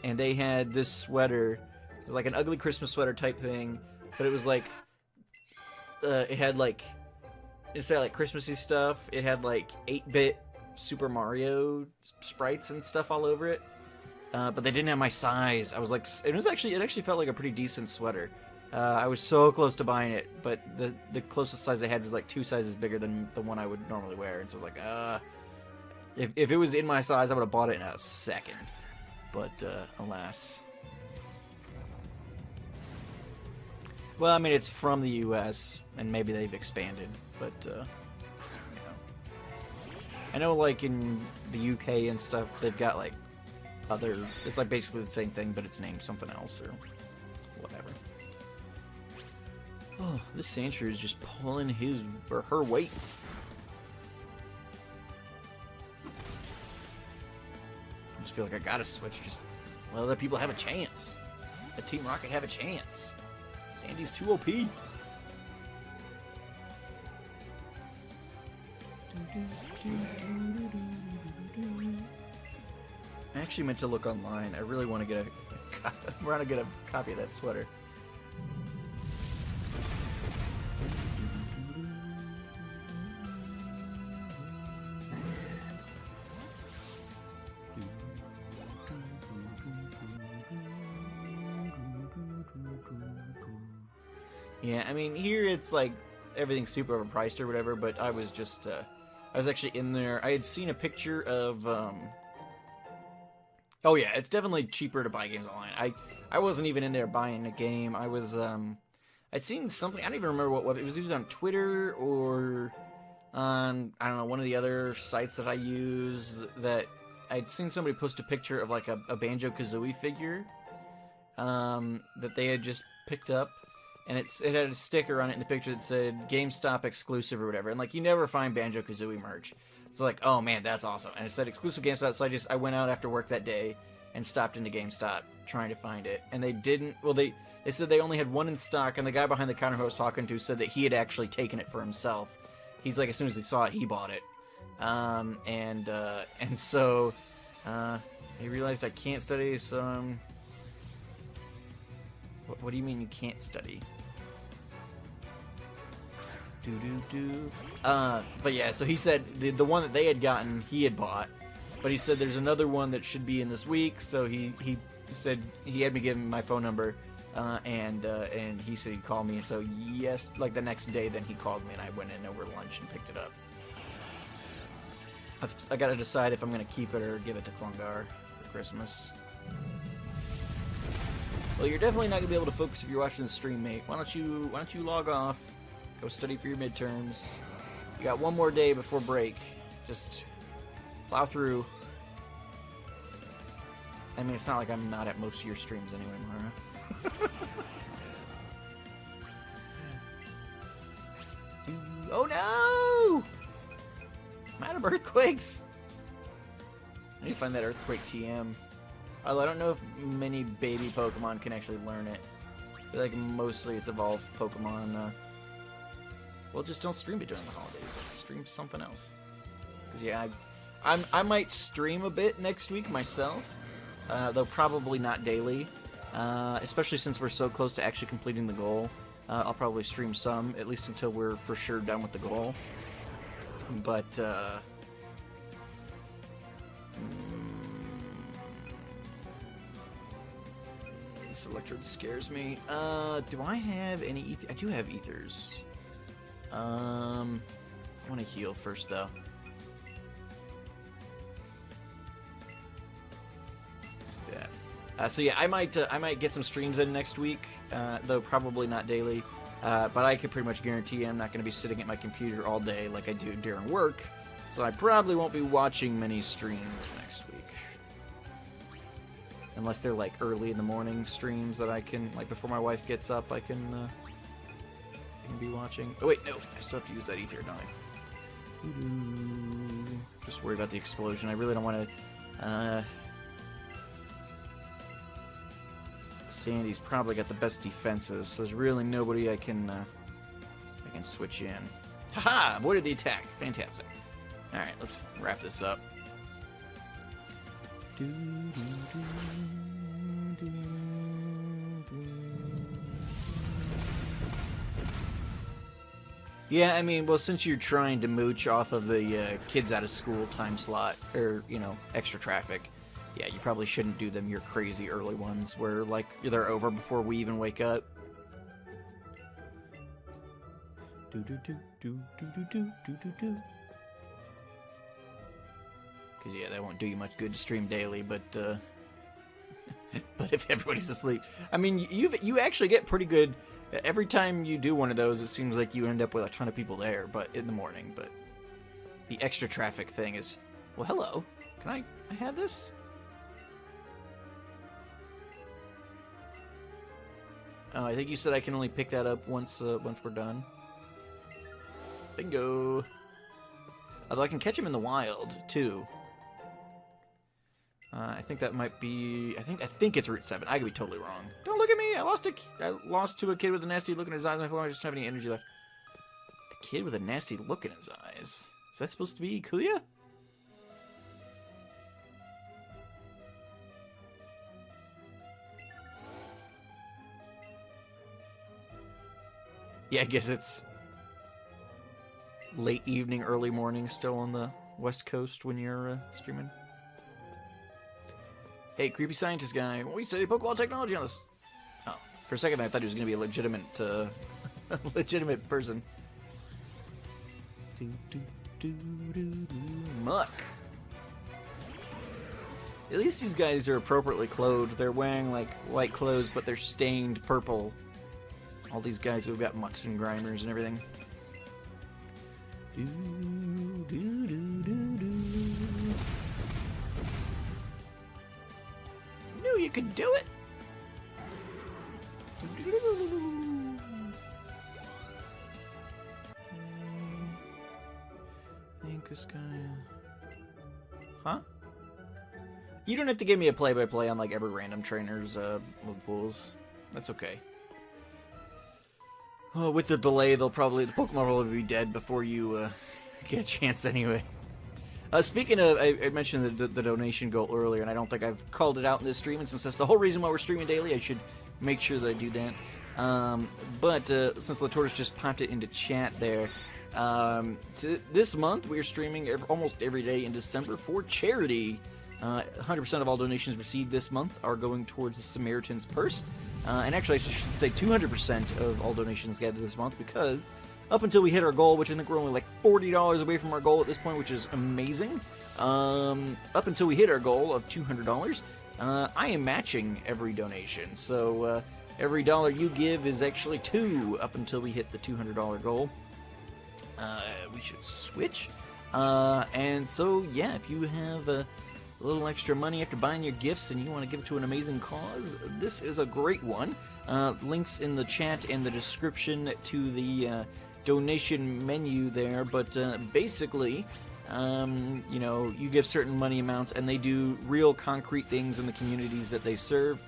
And they had this sweater. It was like an ugly Christmas sweater type thing, but it was like, it had, like, instead of, like, Christmassy stuff, it had, like, 8-bit Super Mario sprites and stuff all over it. But they didn't have my size. I was like, it actually felt like a pretty decent sweater. I was so close to buying it, but the closest size they had was like 2 sizes bigger than the one I would normally wear. And so I was like, if it was in my size, I would have bought it in a second. But, alas. Well, I mean, it's from the US, and maybe they've expanded, but, you know. I know, like, in the UK and stuff, they've got, like, it's like basically the same thing, but it's named something else or whatever. Oh, this Sandshrew is just pulling his or her weight. I just feel like I gotta switch. Just let other people have a chance. Let Team Rocket have a chance. Sandy's too OP. I actually meant to look online. I really want to get a copy of that sweater. Yeah, I mean, here it's like everything's super overpriced or whatever, but I was just, I was actually in there. I had seen a picture of, oh yeah, it's definitely cheaper to buy games online. I wasn't even in there buying a game. I was, I'd seen something, I don't even remember what it was either on Twitter or on, I don't know, one of the other sites that I use, that I'd seen somebody post a picture of like a Banjo-Kazooie figure, that they had just picked up, and it had a sticker on it in the picture that said GameStop exclusive or whatever, and like you never find Banjo-Kazooie merch. So like, oh man, that's awesome. And it said exclusive GameStop, so I went out after work that day and stopped into GameStop trying to find it. And they didn't, well, they said they only had one in stock, and the guy behind the counter who I was talking to said that he had actually taken it for himself. He's like, as soon as he saw it, he bought it. And so, he realized I can't study, so, what do you mean you can't study? But yeah, so he said the one that they had gotten, he had bought, but he said there's another one that should be in this week, so he said he had me give him my phone number, and he said he'd call me, and so yes, like the next day then he called me, and I went in over lunch and picked it up. I gotta decide if I'm gonna keep it or give it to Klungar for Christmas. Well, you're definitely not gonna be able to focus if you're watching the stream, mate. Why don't you log off? Go study for your midterms. You got one more day before break. Just plow through. I mean, it's not like I'm not at most of your streams anyway, Mara. Oh no! I'm out of earthquakes. I need to find that earthquake TM. Although I don't know if many baby Pokemon can actually learn it. I feel like mostly it's evolved Pokemon. Well, just don't stream it during the holidays. Stream something else. Cause yeah, I might stream a bit next week myself, though probably not daily. Especially since we're so close to actually completing the goal. I'll probably stream some, at least until we're for sure done with the goal. But this Electrode scares me. Do I have any ether? I do have ethers. I want to heal first, though. Yeah. So yeah, I might get some streams in next week, though probably not daily. But I can pretty much guarantee I'm not going to be sitting at my computer all day like I do during work. So I probably won't be watching many streams next week. Unless they're like early in the morning streams that I can, like before my wife gets up, I can be watching. Oh wait, no, I still have to use that ether, don't I? Just worry about the explosion. I really don't want to. Sandy's probably got the best defenses, so there's really nobody I can switch in. Haha! Avoided the attack. Fantastic. All right, let's wrap this up. Yeah, I mean, well, since you're trying to mooch off of the kids out of school time slot, or, you know, extra traffic, yeah, you probably shouldn't do them your crazy early ones where, like, they're over before we even wake up. Because, yeah, that won't do you much good to stream daily, but but if everybody's asleep. I mean, you actually get pretty good. Every time you do one of those, it seems like you end up with a ton of people there, but in the morning. But the extra traffic thing is, well, hello. Can I have this? Oh, I think you said I can only pick that up once we're done. Bingo. Although I can catch him in the wild too. I think that might be. I think it's Route 7. I could be totally wrong. Don't look at me. I lost to a kid with a nasty look in his eyes. I don't just have any energy left. A kid with a nasty look in his eyes. Is that supposed to be Kuya? Yeah, I guess it's late evening, early morning, still on the West Coast when you're streaming. Hey, creepy scientist guy, we study Pokeball technology on this. Oh, for a second I thought he was going to be a legitimate, legitimate person. Muck. At least these guys are appropriately clothed. They're wearing like white clothes, but they're stained purple. All these guys who've got mucks and grimers and everything. Knew you could do it. I think this guy. Huh? You don't have to give me a play-by-play on like every random trainer's pools. That's okay. Oh, with the delay, the Pokemon will probably be dead before you get a chance anyway. Speaking of, I mentioned the donation goal earlier, and I don't think I've called it out in this stream, and since that's the whole reason why we're streaming daily, I should make sure that I do that. But since the Tortoise just popped it into chat there, this month we are streaming almost every day in December for charity. 100% of all donations received this month are going towards the Samaritan's Purse. And actually, I should say 200% of all donations gathered this month, because up until we hit our goal, which I think we're only like $40 away from our goal at this point, which is amazing. Up until we hit our goal of $200, I am matching every donation. So every dollar you give is actually $2 up until we hit the $200 goal. We should switch. And so, yeah, if you have a little extra money after buying your gifts and you want to give it to an amazing cause, this is a great one. Links in the chat and the description to the donation menu there, but basically, you know, you give certain money amounts and they do real concrete things in the communities that they serve,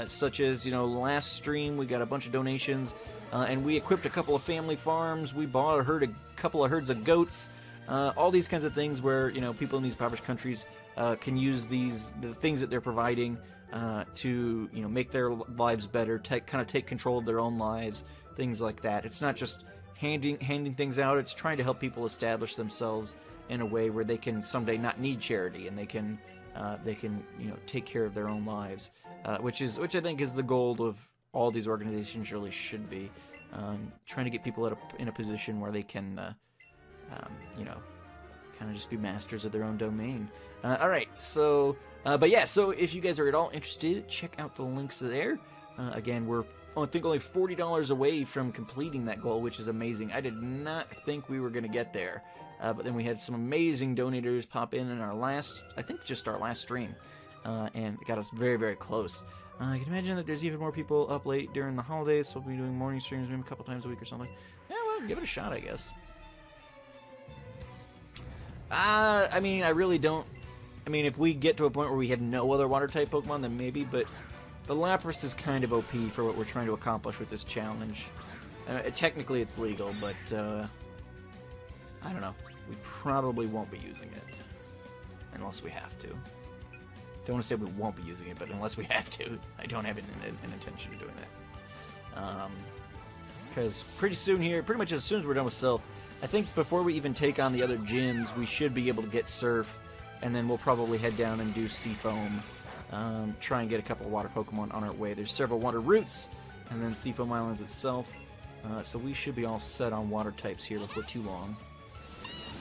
such as, you know, last stream we got a bunch of donations, and we equipped a couple of family farms, we bought a couple of herds of goats, all these kinds of things where, you know, people in these impoverished countries can use the things that they're providing to, you know, make their lives better, kind of take control of their own lives, things like that. It's not just handing things out, it's trying to help people establish themselves in a way where they can someday not need charity, and they can you know, take care of their own lives, which I think is the goal of all these organizations. Really should be trying to get people in a position where they can you know, kind of just be masters of their own domain. Alright, so but yeah, so if you guys are at all interested, check out the links there. Again, we're I think only $40 away from completing that goal, which is amazing. I did not think we were going to get there, but then we had some amazing donators pop in our last, I think just our last stream, and it got us very, very close. I can imagine that there's even more people up late during the holidays, so we'll be doing morning streams maybe a couple times a week or something. Yeah, well, give it a shot, I guess. I mean, I really don't. I mean, if we get to a point where we have no other water-type Pokemon, then maybe, but the Lapras is kind of OP for what we're trying to accomplish with this challenge. Technically, it's legal, but I don't know. We probably won't be using it. Unless we have to. Don't want to say we won't be using it, but unless we have to. I don't have an intention of doing that. Because pretty soon here, pretty much as soon as we're done with Sylph, I think before we even take on the other gyms, we should be able to get Surf, and then we'll probably head down and do Seafoam. Try and get a couple of water Pokemon on our way. There's several water routes, and then Seafoam Islands itself. So we should be all set on water types here before too long.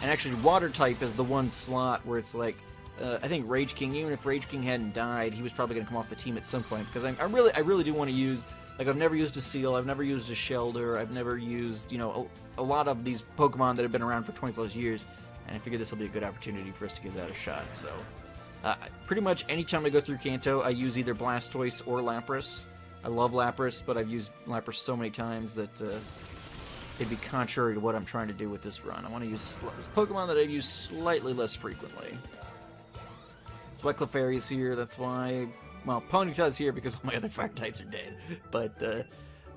And actually, water type is the one slot where it's like, I think Rage King, even if Rage King hadn't died, he was probably going to come off the team at some point. Because I really do want to use, like, I've never used a Seal, I've never used a Shelder, I've never used, you know, a lot of these Pokemon that have been around for 20 plus years. And I figured this will be a good opportunity for us to give that a shot, so. Pretty much anytime I go through Kanto, I use either Blastoise or Lapras. I love Lapras, but I've used Lapras so many times that it'd be contrary to what I'm trying to do with this run. I want to use this Pokemon that I've used slightly less frequently. That's why Clefairy's here, that's why, well, Ponyta's here because all my other fire types are dead. But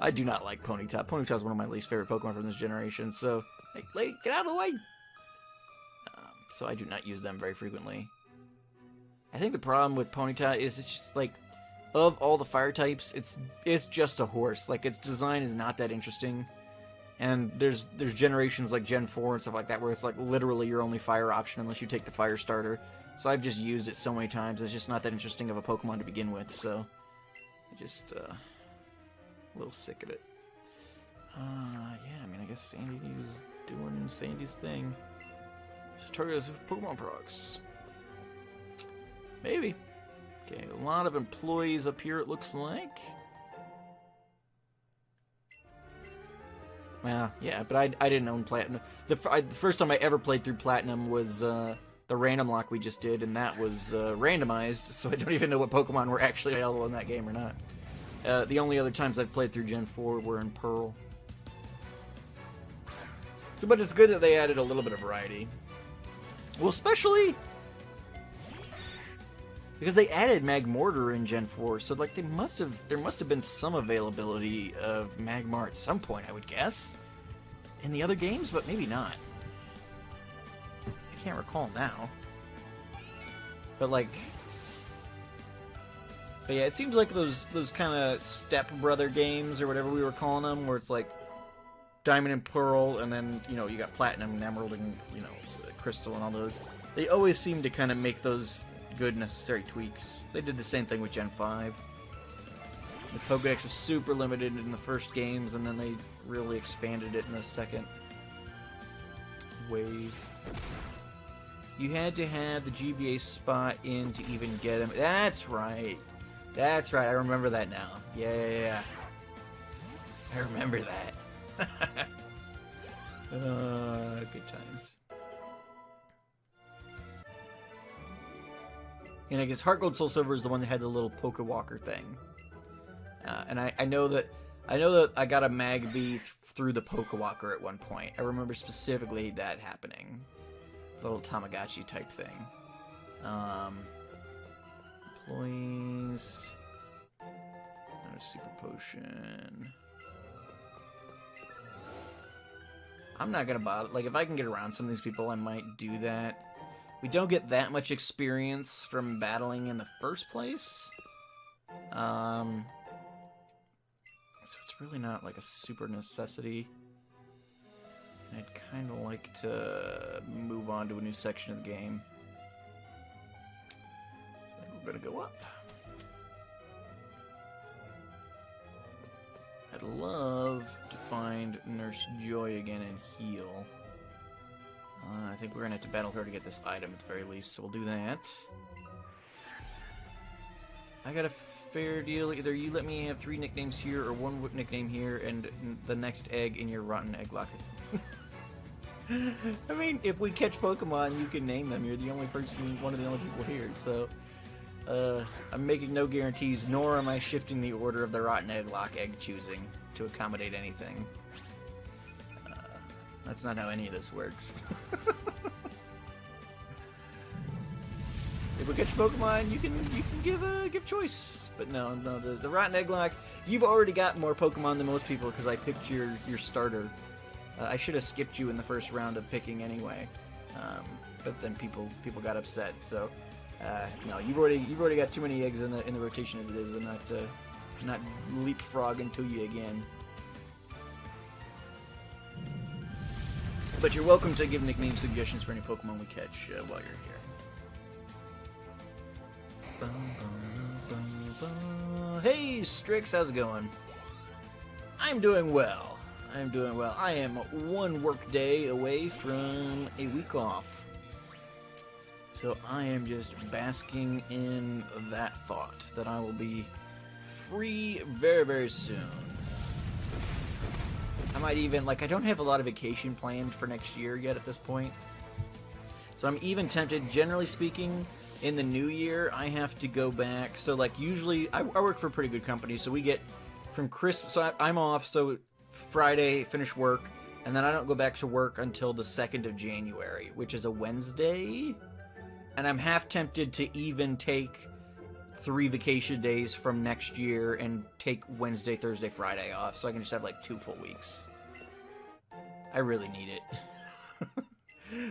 I do not like Ponyta. Ponyta's one of my least favorite Pokemon from this generation, so, hey, lady, get out of the way! So I do not use them very frequently. I think the problem with Ponyta is it's just like, of all the fire types, it's just a horse. Like, its design is not that interesting. And there's generations like Gen 4 and stuff like that where it's like literally your only fire option unless you take the fire starter. So I've just used it so many times, it's just not that interesting of a Pokemon to begin with, so I just a little sick of it. Yeah, I mean, I guess Sandy's doing Sandy's thing. Just target us with Pokemon products. Maybe. Okay, a lot of employees up here, it looks like. Well, yeah, but I didn't own Platinum. The first time I ever played through Platinum was the random lock we just did, and that was randomized, so I don't even know what Pokemon were actually available in that game or not. The only other times I've played through Gen 4 were in Pearl. So, but it's good that they added a little bit of variety. Well, especially because they added Magmortar in Gen 4, so like there must have been some availability of Magmar at some point, I would guess, in the other games, but maybe not. I can't recall now. But yeah, it seems like those kind of step-brother games or whatever we were calling them, where it's like Diamond and Pearl, and then, you know, you got Platinum and Emerald and, you know, Crystal and all those. They always seem to kind of make those good necessary tweaks. They did the same thing with Gen 5. The Pokédex was super limited in the first games, and then they really expanded it in the second wave. You had to have the GBA spot in to even get him. That's right. That's right. I remember that now. Yeah. I remember that. Good times. And I guess Heart Gold Soul Silver is the one that had the little Poké Walker thing. And I know that I got a Magby through the Poké Walker at one point. I remember specifically that happening. Little Tamagotchi type thing. Employees. Another Super Potion. I'm not gonna bother. Like, if I can get around some of these people, I might do that. We don't get that much experience from battling in the first place. So it's really not like a super necessity. I'd kind of like to move on to a new section of the game. I think we're gonna go up. I'd love to find Nurse Joy again and heal. I think we're gonna have to battle her to get this item at the very least, so we'll do that. I got a fair deal. Either you let me have 3 nicknames here, or 1 nickname here, and the next egg in your rotten egg lock. I mean, if we catch Pokemon, you can name them. You're the only person, one of the only people here, so... I'm making no guarantees, nor am I shifting the order of the rotten egg lock egg choosing to accommodate anything. That's not how any of this works. If we catch Pokemon, you can give choice. But no, the rotten egg lock. You've already got more Pokemon than most people because I picked your starter. I should have skipped you in the first round of picking anyway, but then people got upset. So no, you've already got too many eggs in the rotation as it is. I'm not leapfrogging to you again. But you're welcome to give nickname suggestions for any Pokemon we catch while you're here. Hey, Strix, how's it going? I'm doing well. I am 1 work day away from a week off. So I am just basking in that thought that I will be free very, very soon. I might even, I don't have a lot of vacation planned for next year yet at this point. So I'm even tempted, generally speaking, in the new year, I have to go back. So, usually, I work for a pretty good company, so we get from Christmas, so I'm off, so Friday, finish work, and then I don't go back to work until the 2nd of January, which is a Wednesday. And I'm half tempted to even take 3 vacation days from next year and take Wednesday, Thursday, Friday off, so I can just have 2 full weeks. I really need it.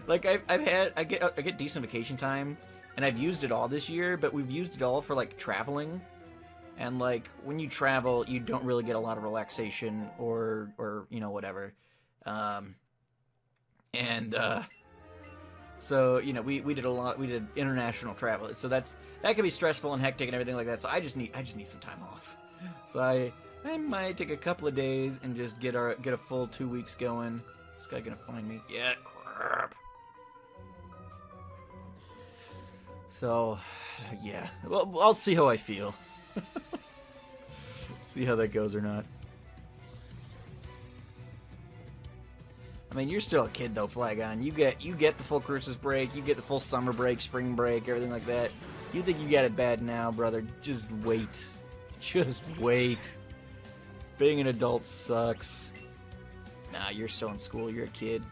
I get decent vacation time, and I've used it all this year, but we've used it all for traveling. And when you travel, you don't really get a lot of relaxation or whatever. So, we did a lot. We did international travel, so that can be stressful and hectic and everything like that. So I just need some time off. So I might take a couple of days and just get a full 2 weeks going, This guy gonna find me? Yeah, crap. So, yeah. Well, I'll see how I feel. See how that goes or not. I mean, you're still a kid though, Flagon. You get the full Christmas break, you get the full summer break, spring break, everything like that. You think you got it bad now, brother? Just wait. Just wait. Being an adult sucks. Nah, you're still in school. You're a kid.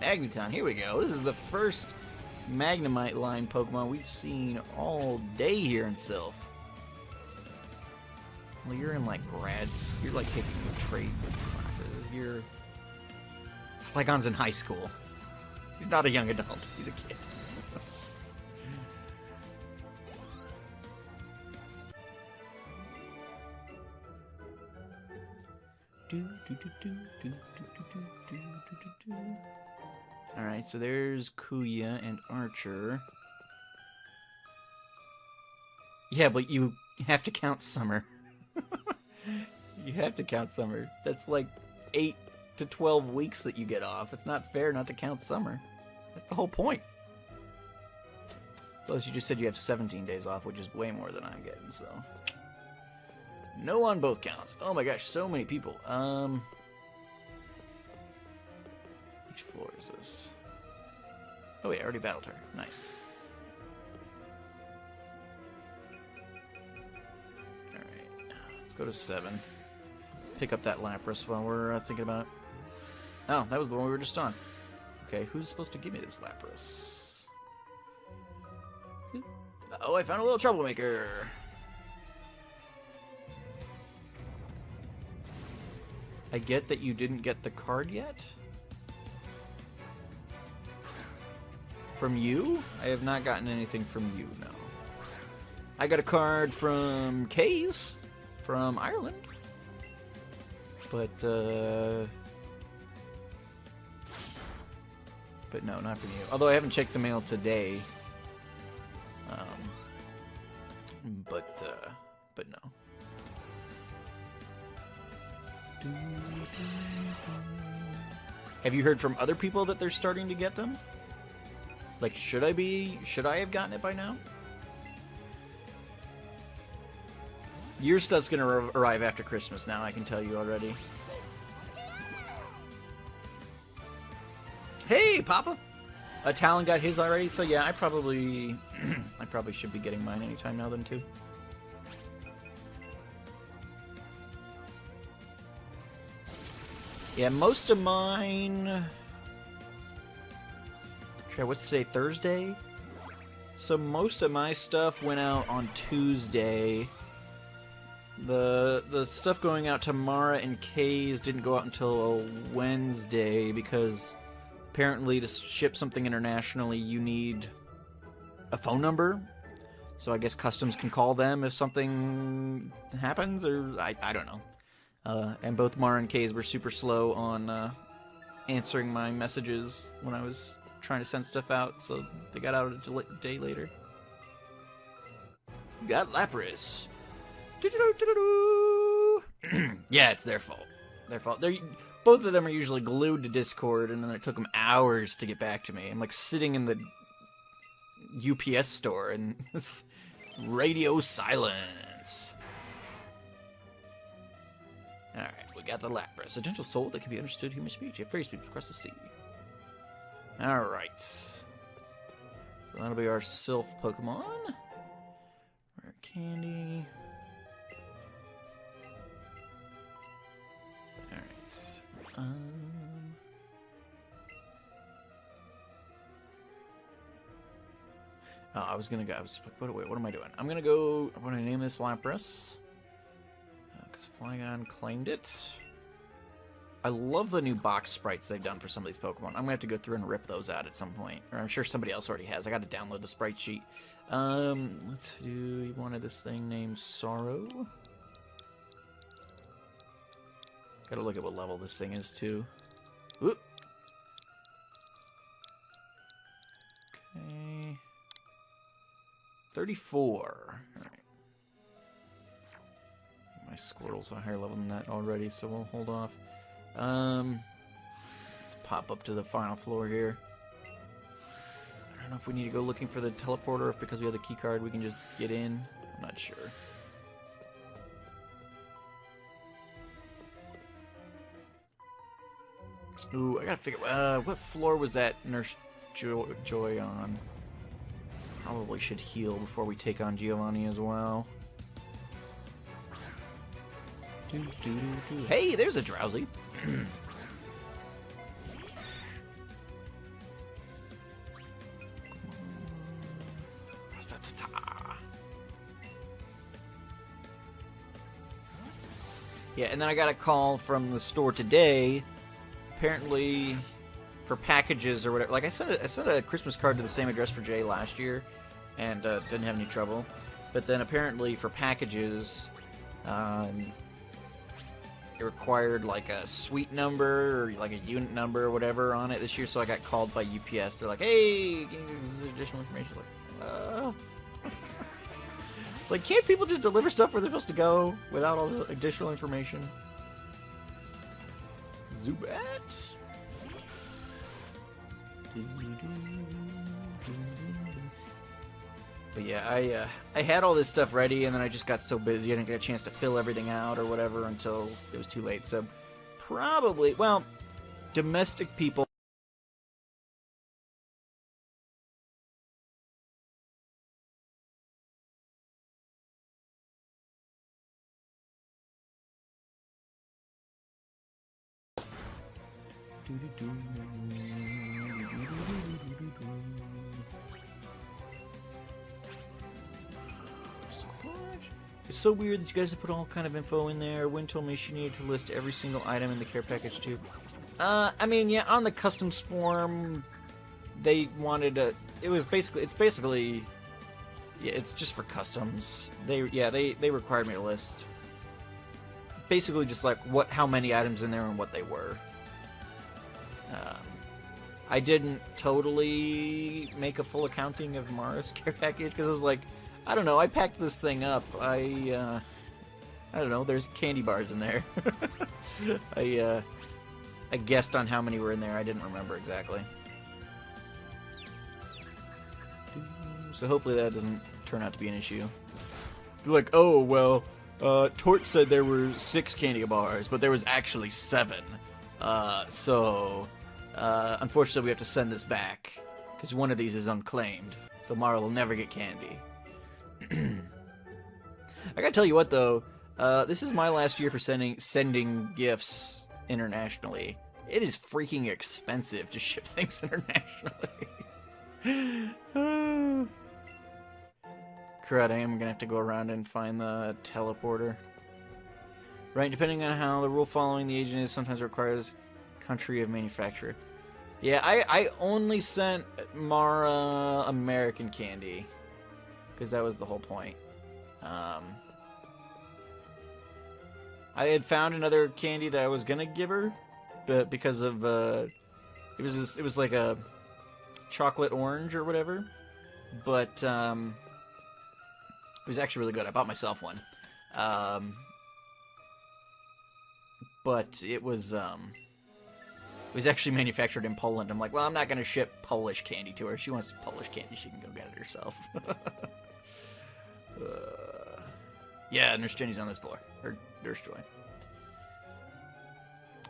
Magneton, here we go. This is the first Magnemite line Pokemon we've seen all day here in Sylph. Well, you're in like grads. You're like taking trade classes. You're. Flagon's in high school. He's not a young adult. He's a kid. Alright, so there's Kuya and Archer. Yeah, but you have to count summer. You have to count summer. That's like 8 to 12 weeks that you get off. It's not fair not to count summer. That's the whole point. Plus, you just said you have 17 days off, which is way more than I'm getting, so... No on both counts. Oh my gosh, so many people. Which floor is this? Oh wait, I already battled her. Nice. Alright, let's go to 7. Let's pick up that Lapras while we're thinking about... Oh, that was the one we were just on. Okay, who's supposed to give me this Lapras? Oh, I found a little troublemaker. I get that you didn't get the card yet? From you? I have not gotten anything from you, no. I got a card from Kay's, from Ireland. But no, not from you. Although I haven't checked the mail today. But no. Have you heard from other people that they're starting to get them? Like, should I have gotten it by now? Your stuff's gonna arrive after Christmas now, I can tell you already. Hey, Papa! Talon got his already, so yeah, I probably should be getting mine anytime now then, too. Yeah, most of mine... What's today? Thursday? So most of my stuff went out on Tuesday. The stuff going out to Mara and Kay's didn't go out until Wednesday because apparently to ship something internationally you need a phone number. So I guess customs can call them if something happens, or I don't know. And both Mara and Kay's were super slow on answering my messages when I was trying to send stuff out, so they got out a day later. Got Lapras. Yeah, it's their fault. Their fault. Both of them are usually glued to Discord, and then it took them hours to get back to me. I'm like sitting in the UPS store, and this radio silence. Alright, we got the Lapras. A gentle soul that can be understood human speech. If fairy speech across the sea. Alright. So that'll be our Sylph Pokemon. Rare Candy. Alright. Oh, I was like, what am I doing? I'm gonna name this Lapras. Because Flygon claimed it. I love the new box sprites they've done for some of these Pokemon. I'm gonna have to go through and rip those out at some point. Or I'm sure somebody else already has. I gotta download the sprite sheet. Let's do... You wanted this thing named Sorrow? Gotta look at what level this thing is, too. Oop. Okay. 34. All right. My Squirtle's a higher level than that already, so we'll hold off. Let's pop up to the final floor here. I don't know if we need to go looking for the teleporter, or if because we have the key card we can just get in. I'm not sure. Ooh, I gotta figure... what floor was that Nurse Joy on? Probably should heal before we take on Giovanni as well. Hey, there's a Drowsy. Yeah, and then I got a call from the store today. Apparently, for packages or whatever. Like I sent a Christmas card to the same address for Jay last year, and didn't have any trouble. But then apparently for packages, it required like a suite number or like a unit number or whatever on it this year. So I got called by UPS. They're like, "Hey, can you give us additional information?" Like, like, can't people just deliver stuff where they're supposed to go without all the additional information? Zubat. But yeah, I had all this stuff ready, and then I just got so busy I didn't get a chance to fill everything out or whatever until it was too late. So probably, well, domestic people. It's so weird that you guys have put all kind of info in there. Wynn told me she needed to list every single item in the care package too. I mean, yeah, on the customs form, they wanted a. It's basically, yeah, it's just for customs. They required me to list basically just like how many items in there and what they were. I didn't totally make a full accounting of Mara's care package because I was like, I don't know, I packed this thing up. I don't know, there's candy bars in there. I guessed on how many were in there. I didn't remember exactly. So hopefully that doesn't turn out to be an issue. You're like, oh, well, Tort said there were 6 candy bars, but there was actually 7. Unfortunately, we have to send this back, because one of these is unclaimed, so Mara will never get candy. I gotta tell you what, though, this is my last year for sending gifts internationally. It is freaking expensive to ship things internationally. Crud, I am gonna have to go around and find the teleporter. Right, depending on how the rule following the agent is, sometimes requires country of manufacturer. Yeah, I only sent Mara American candy, because that was the whole point. I had found another candy that I was gonna give her, but because of it was like a chocolate orange or whatever, but it was actually really good. I bought myself one, but it was actually manufactured in Poland. I'm like, well, I'm not gonna ship Polish candy to her. She wants Polish candy, she can go get it herself. Yeah, Nurse Jenny's on this floor. Or Nurse Joy.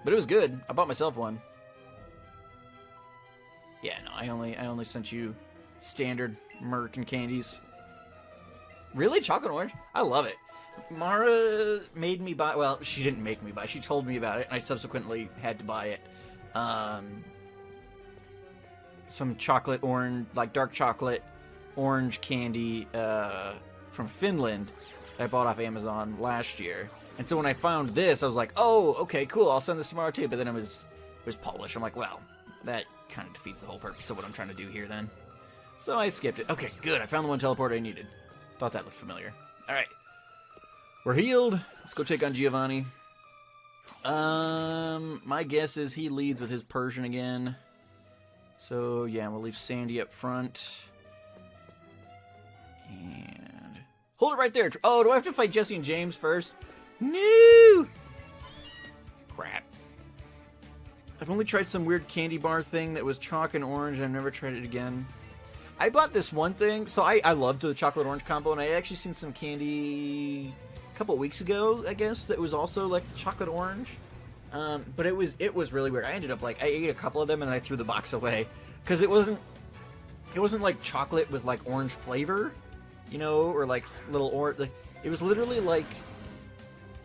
But it was good. I bought myself one. Yeah, no, I only sent you standard American candies. Really? Chocolate orange? I love it. Mara made me buy... Well, she didn't make me buy. She told me about it, and I subsequently had to buy it. Some chocolate orange... Like, dark chocolate orange candy from Finland that I bought off Amazon last year. And so when I found this, I was like, oh, okay, cool, I'll send this tomorrow too. But then it was Polish. I'm like, well, that kind of defeats the whole purpose of what I'm trying to do here then. So I skipped it. Okay, good. I found the one teleporter I needed. Thought that looked familiar. All right. We're healed. Let's go take on Giovanni. My guess is he leads with his Persian again. So, yeah, we'll leave Sandy up front. And... hold it right there. Oh, do I have to fight Jesse and James first? No! Crap. I've only tried some weird candy bar thing that was chalk and orange. I've never tried it again. I bought this one thing. So I loved the chocolate orange combo, and I actually seen some candy a couple weeks ago, I guess, that was also like chocolate orange. But it was really weird. I ended up like I ate a couple of them and I threw the box away because it wasn't like chocolate with like orange flavor, you know, or like little orange. Like, it was literally like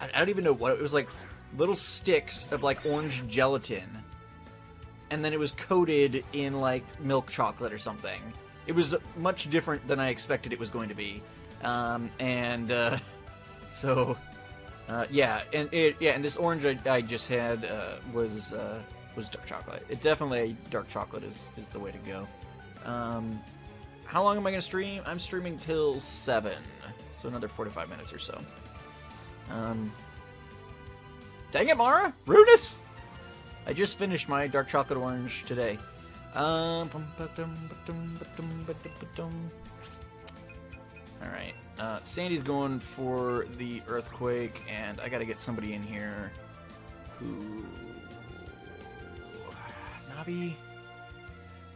I don't even know what it was, like little sticks of like orange gelatin, and then it was coated in like milk chocolate or something. It was much different than I expected it was going to be, so. And this orange I just had was dark chocolate. It definitely dark chocolate is the way to go. How long am I gonna stream? I'm streaming till 7, so another 45 minutes or so. Dang it, Mara! Rudeness! I just finished my dark chocolate orange today. Alright. Sandy's going for the earthquake, and I gotta get somebody in here who... Navi?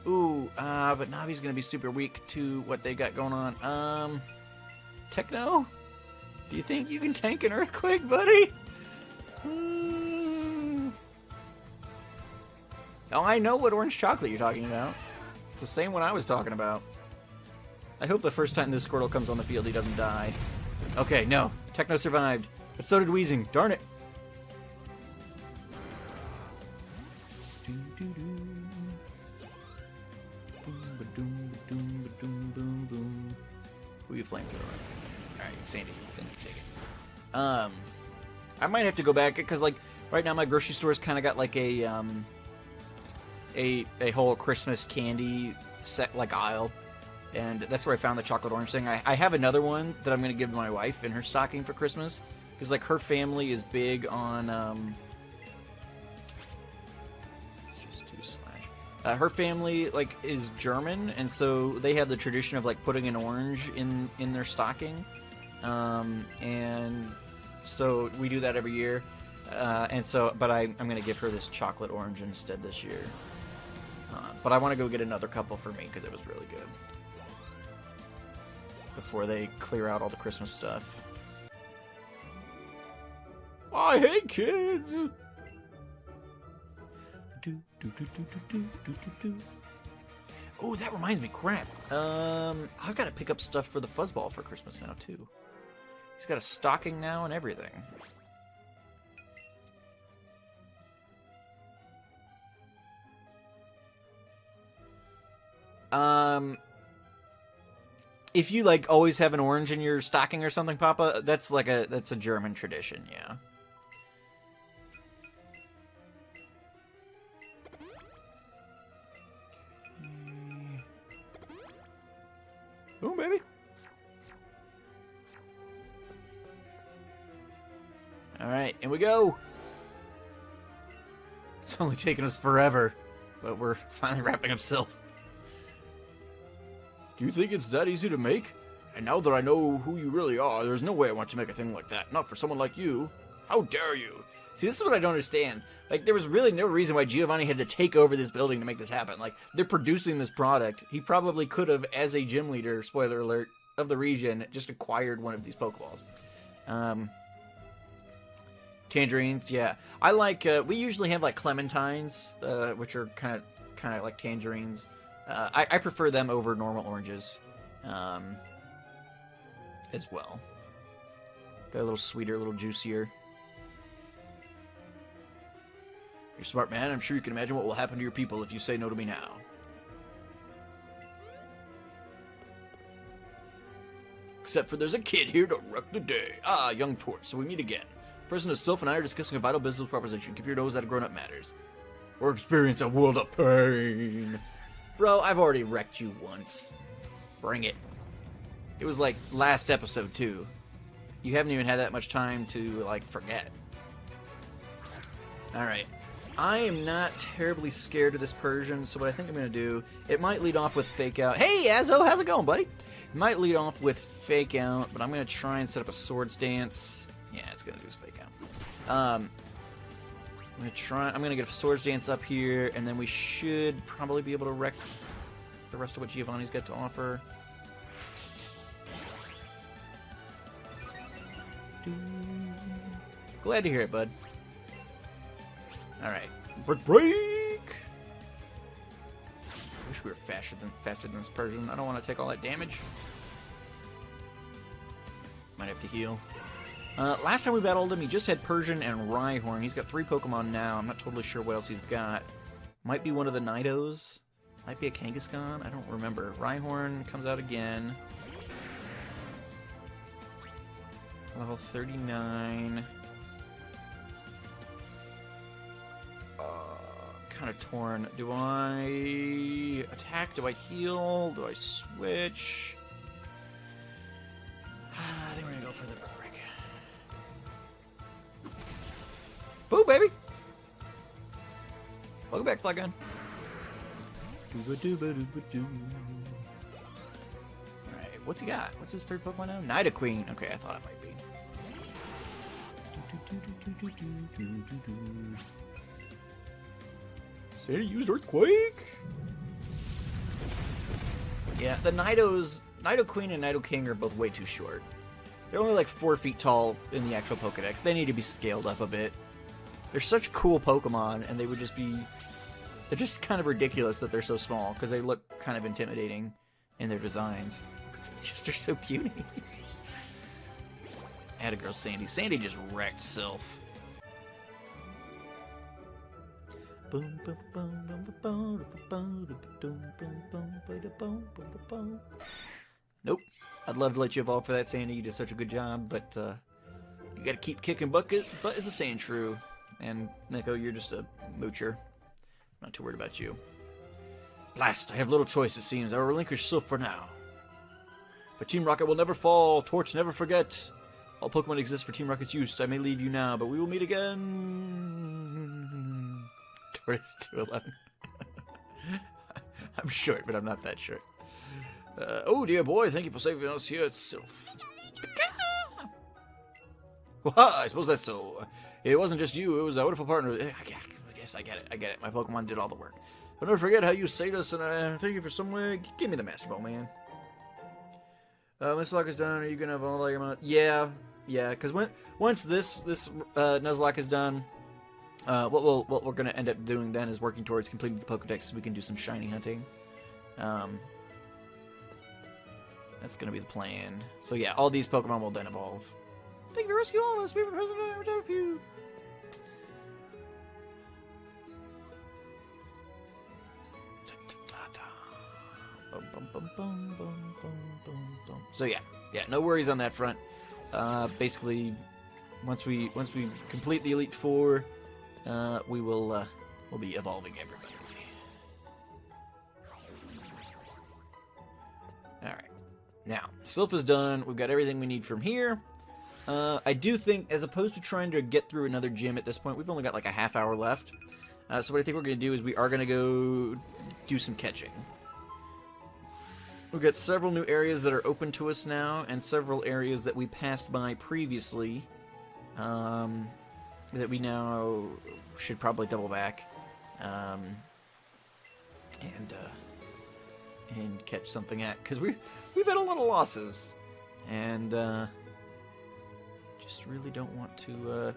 Ooh, but Navi's gonna be super weak to what they got going on. Techno? Do you think you can tank an earthquake, buddy? Oh, I know what orange chocolate you're talking about. It's the same one I was talking about. I hope the first time this Squirtle comes on the field, he doesn't die. Okay, no. Techno survived. But so did Weezing. Darn it. Who you flamethrower? Alright, Sandy. Sandy, take it. I might have to go back, because, like, right now my grocery store's kind of got, like, a whole Christmas candy set, like, aisle. And that's where I found the chocolate orange thing. I have another one that I'm going to give my wife in her stocking for Christmas. Because, like, her family is big on, let's just do slash. Her family, like, is German, and so they have the tradition of, like, putting an orange in their stocking. And so we do that every year. But I'm going to give her this chocolate orange instead this year. But I want to go get another couple for me, because it was really good. Before they clear out all the Christmas stuff. I hate kids! Oh, that reminds me, crap. I've got to pick up stuff for the fuzzball for Christmas now, too. He's got a stocking now and everything. If you, like, always have an orange in your stocking or something, Papa, that's a German tradition, yeah. Boom, baby. Alright, in we go. It's only taken us forever, but we're finally wrapping up Sylph. Do you think it's that easy to make? And now that I know who you really are, there's no way I want to make a thing like that. Not for someone like you. How dare you? See, this is what I don't understand. Like, there was really no reason why Giovanni had to take over this building to make this happen. Like, they're producing this product. He probably could have, as a gym leader, spoiler alert, of the region, just acquired one of these Pokeballs. Tangerines, yeah. I like, we usually have, like, clementines, which are kind of like tangerines. I prefer them over normal oranges, as well. They're a little sweeter, a little juicier. You're a smart man. I'm sure you can imagine what will happen to your people if you say no to me now. Except for there's a kid here to wreck the day. Ah, young Tortoise, so we meet again. President Sylph and I are discussing a vital business proposition. Keep your nose out of grown-up matters. Or experience a world of pain. Bro, I've already wrecked you once. Bring it. It was like last episode, too. You haven't even had that much time to, like, forget. Alright. I am not terribly scared of this Persian, so what I think I'm going to do, it might lead off with Fake Out. Hey, Azzo, how's it going, buddy? It might lead off with Fake Out, but I'm going to try and set up a Swords Dance. Yeah, it's going to do is Fake Out. I'm going to get a Swords Dance up here, and then we should probably be able to wreck the rest of what Giovanni's got to offer. Glad to hear it, bud. Alright. Break! Wish we were faster than this Persian. I don't want to take all that damage. Might have to heal. Last time we battled him, he just had Persian and Rhyhorn. He's got 3 Pokemon now. I'm not totally sure what else he's got. Might be one of the Nidos. Might be a Kangaskhan. I don't remember. Rhyhorn comes out again. Level 39. Kind of torn. Do I attack? Do I heal? Do I switch? I think we're gonna go for the break. Boo, baby! Welcome back, Flygun. Alright, what's he got? What's his 3rd Pokemon now? Nidoqueen. Okay, I thought it might be. Sandy used Earthquake? Yeah, the Nidoqueen and Nidoking are both way too short. They're only like 4 feet tall in the actual Pokedex. They need to be scaled up a bit. They're such cool Pokemon, and they would just be... They're just kind of ridiculous that they're so small, because they look kind of intimidating in their designs. But they're so puny. Atta girl Sandy. Sandy just wrecked Sylph. Nope. I'd love to let you evolve for that, Sandy. You did such a good job, but you gotta keep kicking butt is a saying true. And Nico, you're just a moocher. Not too worried about you. Blast, I have little choice, it seems. I will relinquish Sylph for now. But Team Rocket will never fall. Torch never forget. All Pokemon exist for Team Rocket's use. I may leave you now, but we will meet again. Tortoise 211. I'm short, but I'm not that short. Oh, dear boy, thank you for saving us here at Sylph. Well, I suppose that's so. It wasn't just you, it was a wonderful partner. Yes, I get it. My Pokemon did all the work. I'll never forget how you saved us, and thank you for some way. Give me the Master Ball, man. Nuzlocke is done. Are you gonna have all your money? Yeah, because once this Nuzlocke is done, what we're gonna end up doing then is working towards completing the Pokedex so we can do some shiny hunting. That's gonna be the plan. So yeah, all these Pokemon will then evolve. Thank you for rescuing all of us. We were present and returned for you. So yeah, no worries on that front. Basically, once we complete the Elite Four, we'll be evolving everybody. All right, now Sylph is done. We've got everything we need from here. I do think, as opposed to trying to get through another gym at this point, we've only got like a half hour left. So what I think we're going to do is we are going to go do some catching. We've got several new areas that are open to us now, and several areas that we passed by previously that we now should probably double back and catch something at, because we've had a lot of losses, and just really don't want to.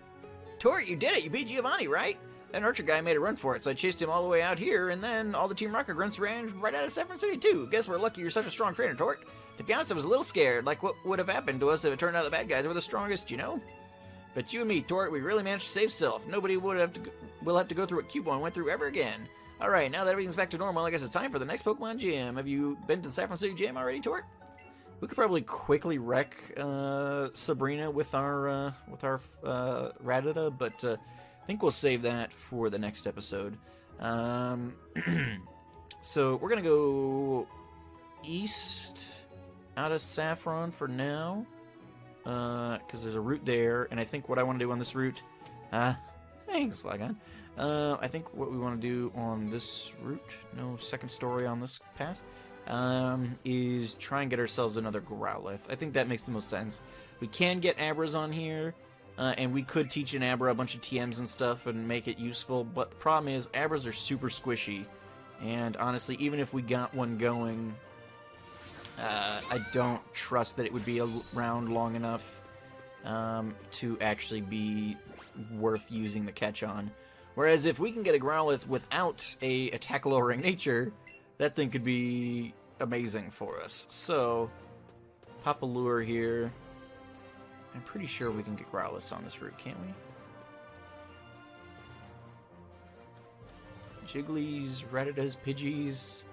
Tori, you did it! You beat Giovanni, right? That Archer guy made a run for it, so I chased him all the way out here, and then all the Team Rocket grunts ran right out of Saffron City, too. Guess we're lucky you're such a strong trainer, Tort. To be honest, I was a little scared, like what would have happened to us if it turned out the bad guys were the strongest, you know? But you and me, Tort, we really managed to save Sylph. Nobody will have to go through what Cubone went through ever again. Alright, now that everything's back to normal, I guess it's time for the next Pokemon Gym. Have you been to the Saffron City Gym already, Tort? We could probably quickly wreck Sabrina with our Rattata, but I think we'll save that for the next episode. So we're going to go east out of Saffron for now, because there's a route there, and I think what I want to do on this route, Thanks, Flagon. I think what we want to do on this route, no second story on this pass, is try and get ourselves another Growlithe. I think that makes the most sense. We can get Abras on here, and we could teach an Abra a bunch of TMs and stuff and make it useful, but the problem is Abras are super squishy, and honestly, even if we got one going, I don't trust that it would be around long enough to actually be worth using the catch-on. Whereas if we can get a Growlithe without a attack-lowering nature, that thing could be amazing for us. So, pop a lure here. I'm pretty sure we can get Growlithe on this route, can't we? Jigglies, Rattatas, Pidgeys.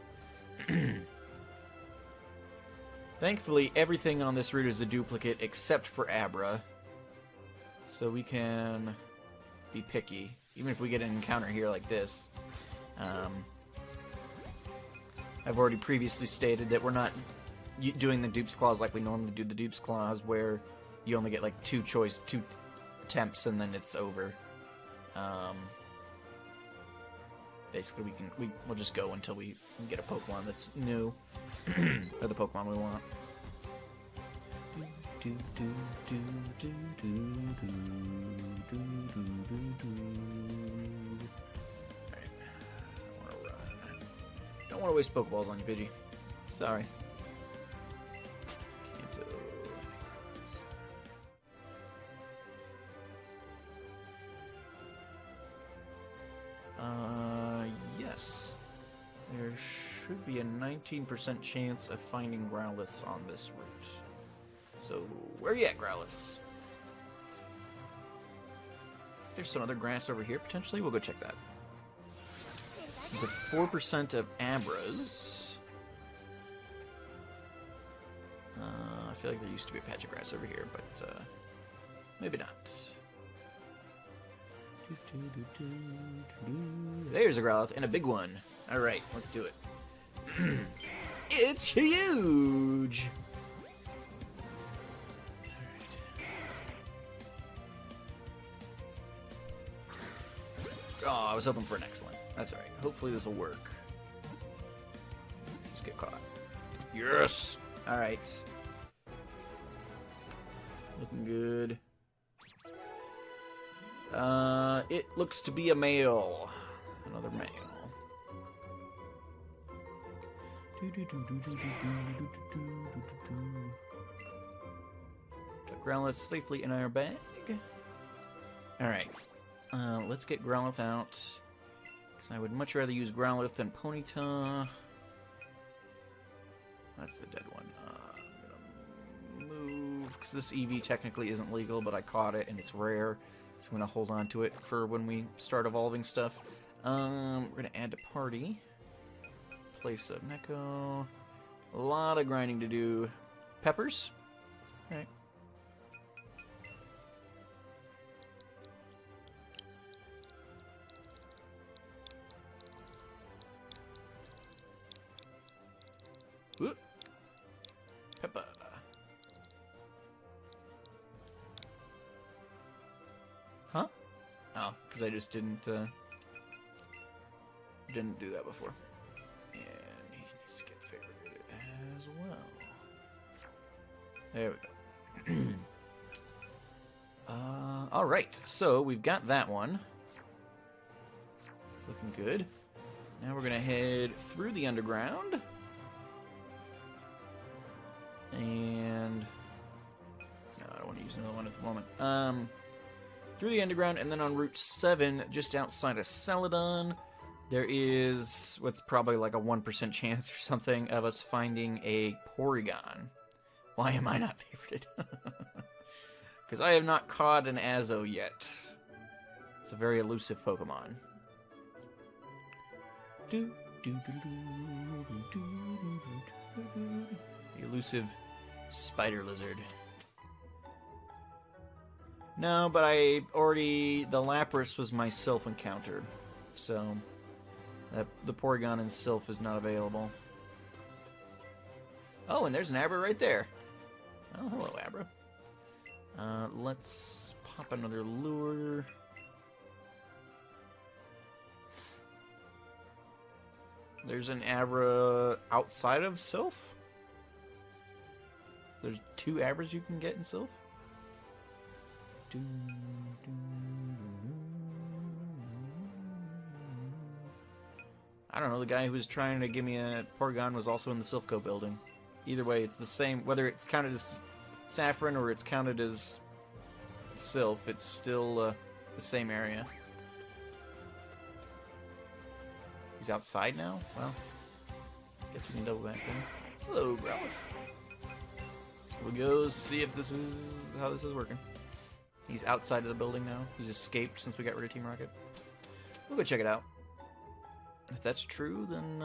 Thankfully, everything on this route is a duplicate except for Abra. So we can be picky. Even if we get an encounter here like this. I've already previously stated that we're not doing the Dupes Clause like we normally do the Dupes Clause, where you only get like two attempts and then it's over. Basically, we'll just go until we get a Pokemon that's new, or the Pokemon we want. Alright, I want to run. Don't want to waste Pokeballs on you, Pidgey. Sorry. Kanto. Yes. There should be a 19% chance of finding Growlithes on this route. So, where are you at, Growlithes? There's some other grass over here, potentially. We'll go check that. There's a 4% of Abras. I feel like there used to be a patch of grass over here, but maybe not. There's a Growlithe, and a big one. Alright, let's do it. It's huge! Oh, I was hoping for an excellent. That's alright. Hopefully this will work. Just get caught. Yes! Alright. Looking good. It looks to be a male. Another male. Got Growlithe safely in our bag. Alright. Let's get Growlithe out. Because I would much rather use Growlithe than Ponyta. That's the dead one. I'm gonna move. Because this Eevee technically isn't legal, but I caught it and it's rare. So I'm going to hold on to it for when we start evolving stuff. We're going to add to party. Place up Neko. A lot of grinding to do. Peppers? Alright. Whoop. Pepper. Huh? Oh, because I just didn't do that before. And he needs to get favorited as well. There we go. Alright, so we've got that one. Looking good. Now we're going to head through the underground. And... no, I don't want to use another one at the moment. Through the underground, and then on Route 7, just outside of Celadon, there is what's probably like a 1% chance or something of us finding a Porygon. Why am I not favorited? Because I have not caught an Azo yet. It's a very elusive Pokemon. The elusive spider lizard. No, but the Lapras was my Sylph encounter, so the Porygon and Sylph is not available. Oh, and there's an Abra right there. Oh, hello, Abra. Let's pop another lure. There's an Abra outside of Sylph. There's 2 Abras you can get in Sylph. I don't know, the guy who was trying to give me a Porygon was also in the Sylphco building. Either way, it's the same, whether it's counted as Saffron or it's counted as Sylph, it's still the same area. He's outside now? Well, guess we can double back in. Hello, bro. We'll go see if this is how this is working. He's outside of the building now. He's escaped since we got rid of Team Rocket. We'll go check it out. If that's true, then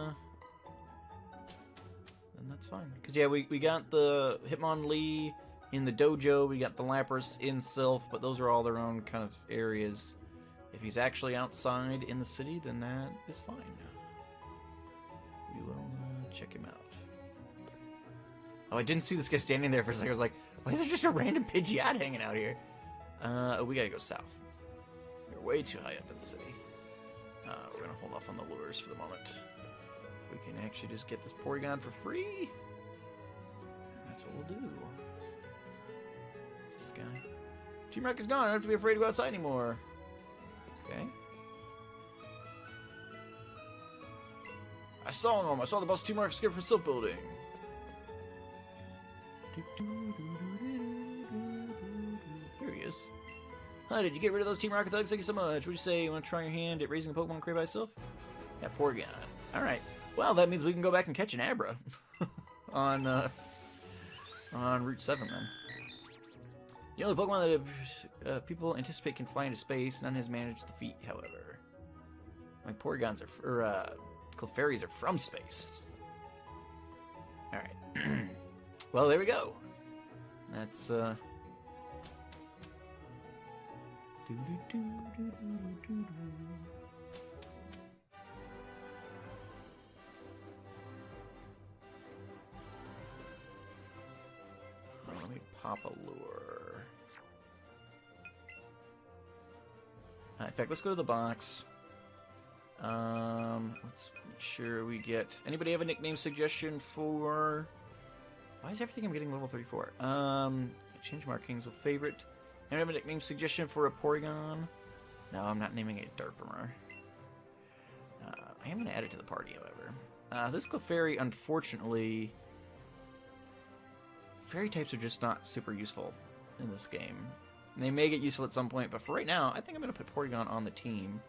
that's fine. Because, yeah, we got the Hitmonlee in the dojo, we got the Lapras in Sylph, but those are all their own kind of areas. If he's actually outside in the city, then that is fine. We will check him out. Oh, I didn't see this guy standing there for a second. I was like, why is there just a random Pidgeot hanging out here? We gotta go south. We're way too high up in the city. We're gonna hold off on the lures for the moment. We can actually just get this Porygon for free. That's what we'll do. This guy. Team Rocket's gone. I don't have to be afraid to go outside anymore. Okay. I saw him. I saw the boss Team Rocket skip from Silk Building. Here he is. Hi, did you get rid of those Team Rocket thugs? Thank you so much. What'd you say? You want to try your hand at raising a Pokemon crate by itself? Yeah, Porygon. Alright. Well, that means we can go back and catch an Abra. on Route 7, then. The only Pokemon that people anticipate can fly into space, none has managed the feat, however. My Porygons Clefairies are from space. Alright. Well, there we go. That's, let me pop a lure. In fact, let's go to the box. Let's make sure we get... Anybody have a nickname suggestion for... Why is everything I'm getting level 34? Change markings with favorite. Anyone have a nickname suggestion for a Porygon? No, I'm not naming it Tortimer. I am going to add it to the party, however. This Clefairy, unfortunately... Fairy types are just not super useful in this game. They may get useful at some point, but for right now, I think I'm going to put Porygon on the team.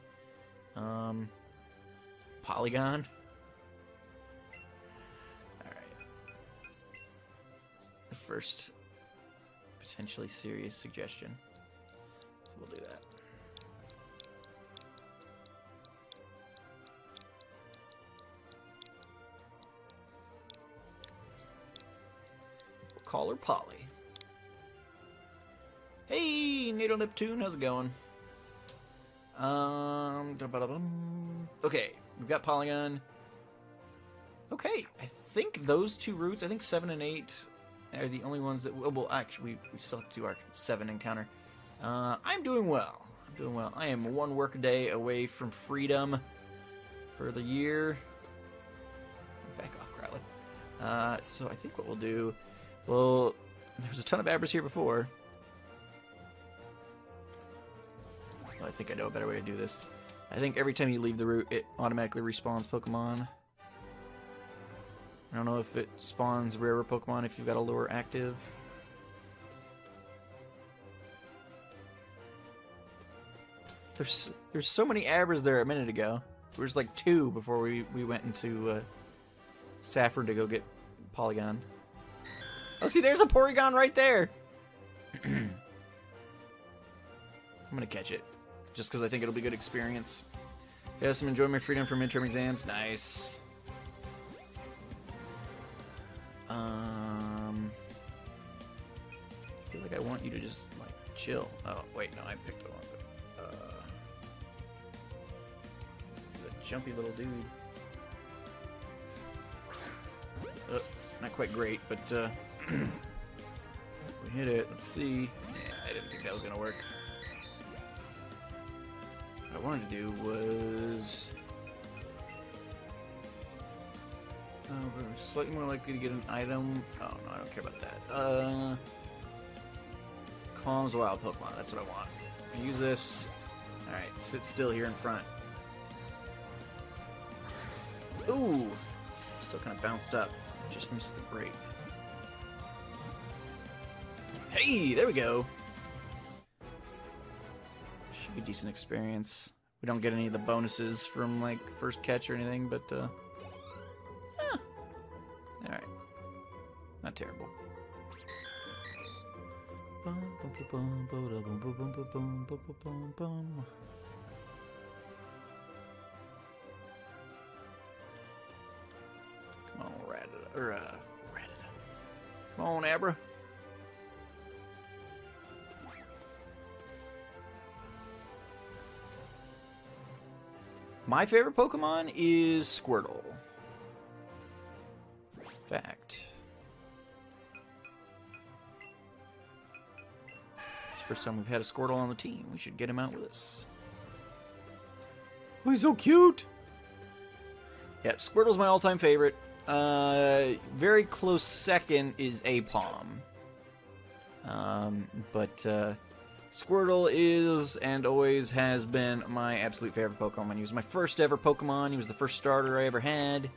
Polygon. Alright. The first potentially serious suggestion. So we'll do that. We'll call her Polly. Hey, NATO Neptune, how's it going? Okay, we've got Polygon. Okay, I think those 2 routes, I think 7 and 8 are the only ones that, well, actually, we still have to do our 7 encounter. I'm doing well. I'm doing well. I am 1 work day away from freedom for the year. Back off, Growlithe. So I think what we'll do, well, there was a ton of Abras here before. Well, I think I know a better way to do this. I think every time you leave the route, it automatically respawns Pokemon. I don't know if it spawns rarer Pokemon if you've got a lure active. There's so many Abras there a minute ago. There was like 2 before we went into Saffron to go get Polygon. Oh, see, there's a Porygon right there! I'm gonna catch it. Just because I think it'll be good experience. Yes, I'm enjoying my freedom from midterm exams. Nice. I feel like I want you to just, like, chill. Oh, wait, no, I picked the one. He's a jumpy little dude. Not quite great, but, we hit it. Let's see. Yeah, I didn't think that was gonna work. What I wanted to do was We're slightly more likely to get an item. Oh, no, I don't care about that. Calms wild Pokemon. That's what I want. Use this. Alright, sit still here in front. Ooh! Still kind of bounced up. Just missed the break. Hey! There we go! Should be decent experience. We don't get any of the bonuses from, like, first catch or anything, but, Alright. Not terrible. Come on, Rattata. Or, Rattata. Come on, Abra. My favorite Pokemon is Squirtle. Fact. It's the first time we've had a Squirtle on the team. We should get him out with us. Oh, he's so cute! Yeah, Squirtle's my all-time favorite. Very close second is Apom. But Squirtle is and always has been my absolute favorite Pokemon. He was my first ever Pokemon. He was the first starter I ever had.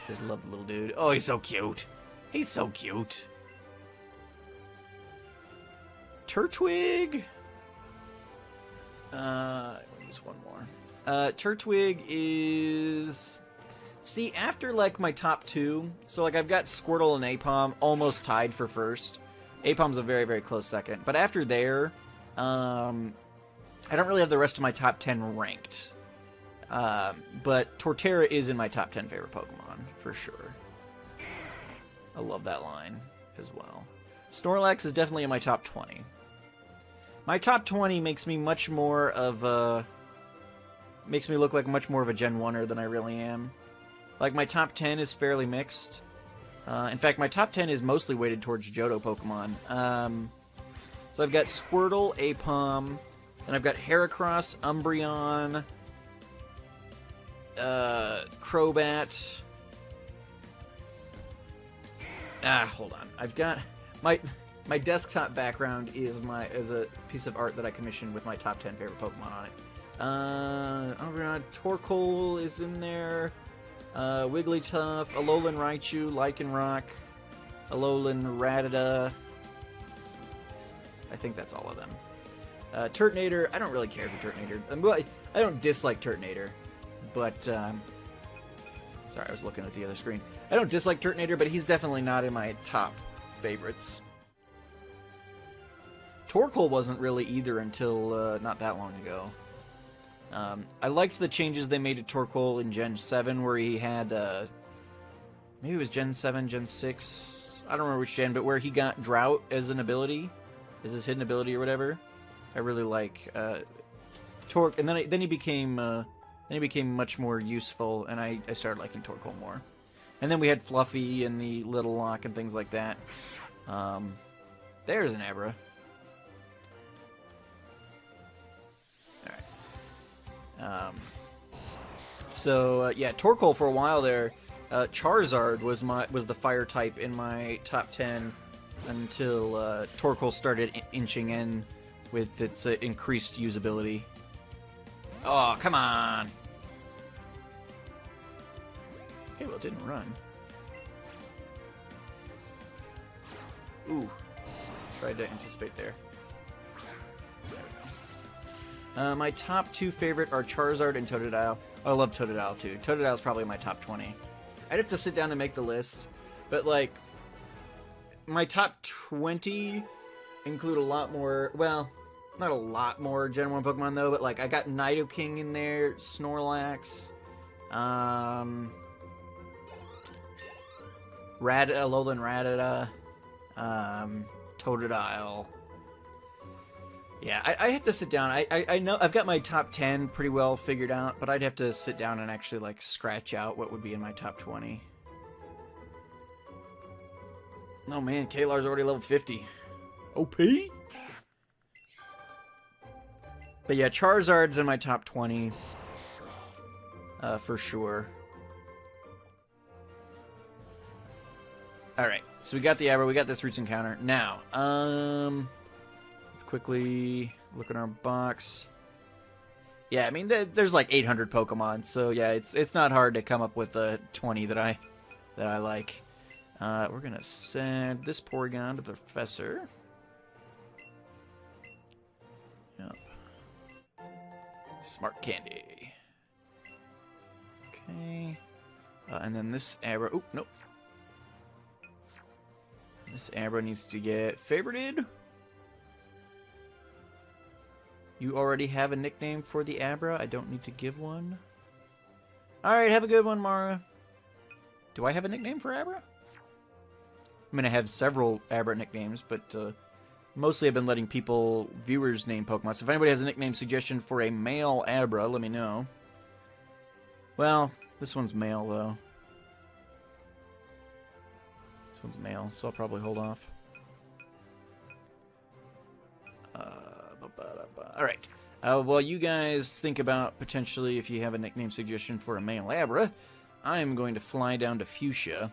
Just love the little dude. Oh, he's so cute. He's so cute. Turtwig. Use one more. Turtwig is... See, after, like, my top two, so, like, I've got Squirtle and Apom almost tied for first. Apom's a very, very close second. But after there, I don't really have the rest of my top 10 ranked. But Torterra is in my top 10 favorite Pokemon, for sure. I love that line as well. Snorlax is definitely in my top 20. My top 20 makes me much more of a... Makes me look like much more of a Gen 1er than I really am. Like, my top 10 is fairly mixed. In fact, my top 10 is mostly weighted towards Johto Pokemon. So I've got Squirtle, Apom, and I've got Heracross, Umbreon, Crobat. Hold on. I've got my desktop background is a piece of art that I commissioned with my top 10 favorite Pokemon on it. Umbreon, Torkoal is in there. Wigglytuff, Alolan Raichu, Lycanroc, Alolan Rattata. I think that's all of them. Turtonator, I don't really care for Turtonator. I don't dislike Turtonator, but... sorry, I was looking at the other screen. I don't dislike Turtonator, but he's definitely not in my top favorites. Torkoal wasn't really either until not that long ago. I liked the changes they made to Torkoal in Gen 7, where he had, maybe it was Gen 7, Gen 6, I don't remember which gen, but where he got Drought as an ability, as his hidden ability or whatever. I really like, Torque, and then he became much more useful, and I started liking Torkoal more. And then we had Fluffy and the Little Lock and things like that. There's an Abra. Yeah, Torkoal for a while there. Charizard was the fire type in my top 10 until Torkoal started inching in with its increased usability. Oh, come on! Okay, well, it didn't run. Ooh, tried to anticipate there. My top two favorite are Charizard and Totodile. Oh, I love Totodile too. Totodile's probably my top 20. I'd have to sit down and make the list, but like, my top 20 include a lot more, well, not a lot more Gen 1 Pokemon though, but like, I got Nidoking in there, Snorlax, Alolan Rattata, Totodile. Yeah, I have to sit down. I know I've got my top 10 pretty well figured out, but I'd have to sit down and actually like scratch out what would be in my top 20. Oh man, Kalar's already level 50. OP? But yeah, Charizard's in my top 20. For sure. Alright, so we got the Abra, we got this Roots encounter. Now, let's quickly look at our box. Yeah, I mean, there's like 800 Pokemon, so yeah, it's not hard to come up with 20 that I like. We're gonna send this Porygon to the Professor. Yep. Smart Candy. Okay. And then this Abra... Oh, nope. This Abra needs to get favorited. You already have a nickname for the Abra. I don't need to give one. Alright, have a good one, Mara. Do I have a nickname for Abra? I mean, I have several Abra nicknames, but mostly I've been letting viewers name Pokemon. So if anybody has a nickname suggestion for a male Abra, let me know. Well, this one's male, though. This one's male, so I'll probably hold off. Alright. While you guys think about potentially if you have a nickname suggestion for a male Abra, I'm going to fly down to Fuchsia.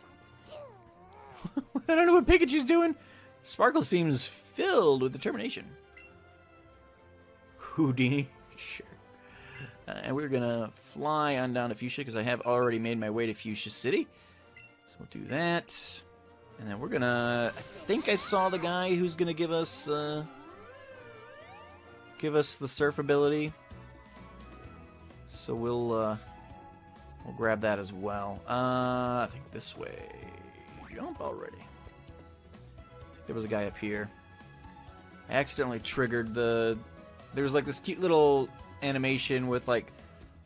I don't know what Pikachu's doing. Sparkle seems filled with determination. Houdini? Sure. And we're going to fly on down to Fuchsia because I have already made my way to Fuchsia City. So we'll do that. And then we're going to... I think I saw the guy who's going to give us the surf ability. So we'll grab that as well. I think this way. Jump already. There was a guy up here. I accidentally triggered the... There was like this cute little animation with like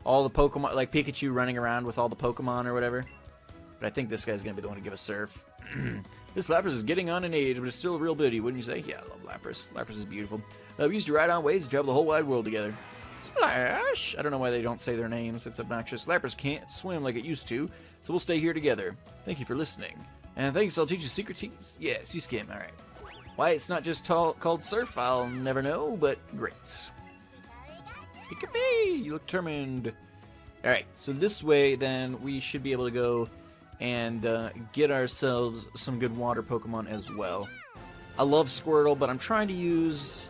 all the Pokemon, like Pikachu running around with all the Pokemon or whatever. But I think this guy's going to be the one to give us surf. This Lapras is getting on in age, but it's still a real beauty, wouldn't you say? Yeah, I love Lapras. Lapras is beautiful. We used to ride on waves to travel the whole wide world together. Splash! I don't know why they don't say their names. It's obnoxious. Lapras can't swim like it used to, so we'll stay here together. Thank you for listening. And thanks, I'll teach you secret keys. Yeah, sea skim, alright. Why it's not just called surf, I'll never know, but great. Pikachu, you look determined. Alright, so this way, then, we should be able to go and get ourselves some good water Pokemon as well. I love Squirtle, but I'm trying to use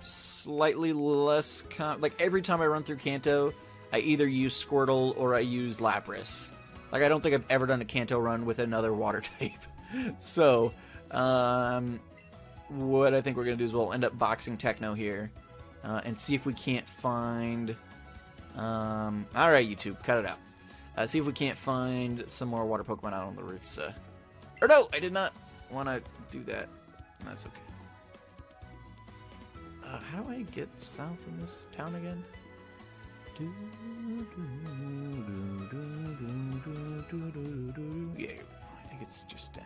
slightly less... like, every time I run through Kanto, I either use Squirtle or I use Lapras. Like, I don't think I've ever done a Kanto run with another water type. So, what I think we're going to do is we'll end up boxing Techno here. And see if we can't find... Alright, YouTube, cut it out. See if we can't find some more water Pokemon out on the routes. Or no, I did not want to do that. That's okay. How do I get south in this town again? Yeah, I think it's just down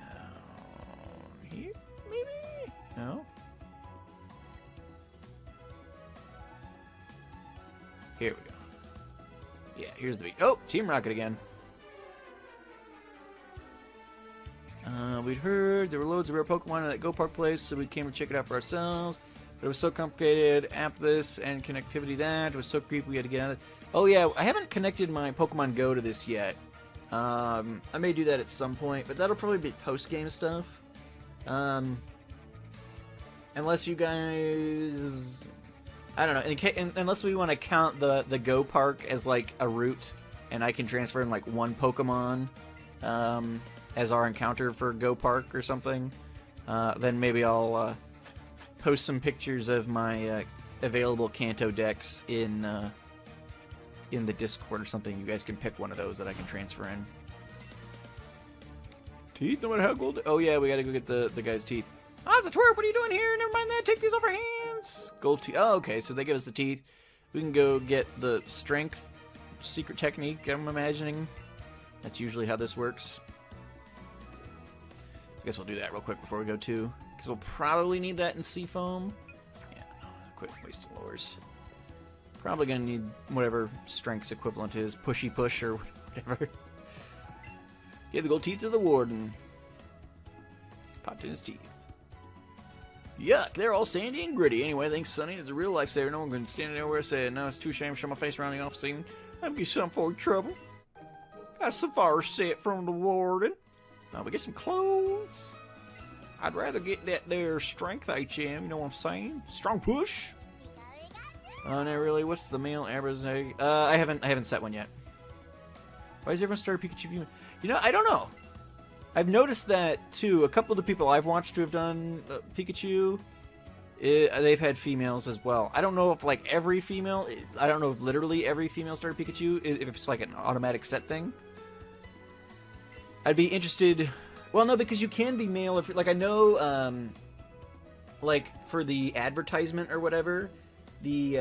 here, maybe? No? Here we go. Yeah, here's the beat. Oh, Team Rocket again. We'd heard there were loads of rare Pokemon in that Go Park place, so we came to check it out for ourselves. But it was so complicated. App this and connectivity that. It was so creepy we had to get out of it. Oh yeah, I haven't connected my Pokemon Go to this yet. I may do that at some point, but that'll probably be post-game stuff. Unless you guys... I don't know, unless we want to count the Go Park as like a route, and I can transfer in like one Pokemon as our encounter for Go Park or something, then maybe I'll post some pictures of my available Kanto decks in the Discord or something. You guys can pick one of those that I can transfer in. Teeth, no matter how gold... Oh yeah, we gotta go get the guy's teeth. Ah, it's a twerp, what are you doing here? Never mind that, take these off our hands. Gold teeth. Oh, okay, so they give us the teeth. We can go get the strength secret technique, I'm imagining. That's usually how this works. I guess we'll do that real quick before we go too. Because we'll probably need that in Seafoam. Yeah, quick waste of lures. Probably gonna need whatever strength's equivalent is. Pushy push or whatever. Give the gold teeth to the warden. Popped in his teeth. Yuck, they're all sandy and gritty. Anyway, thanks, Sonny. It's a real lifesaver. No one can stand anywhere and say, no, it's too ashamed to show my face around the office scene. I'll get some for trouble. Got a safari set from the warden. We get some clothes. I'd rather get that there strength HM, you know what I'm saying? Strong push. No, really. What's the male average egg? I haven't set one yet. Why is everyone started Pikachu? You know, I don't know. I've noticed that too. A couple of the people I've watched who have done Pikachu, they've had females as well. I don't know if like every female. I don't know if literally every female started Pikachu. If it's like an automatic set thing. I'd be interested. Well, no, because you can be male if, like, I know, like, for the advertisement or whatever, the,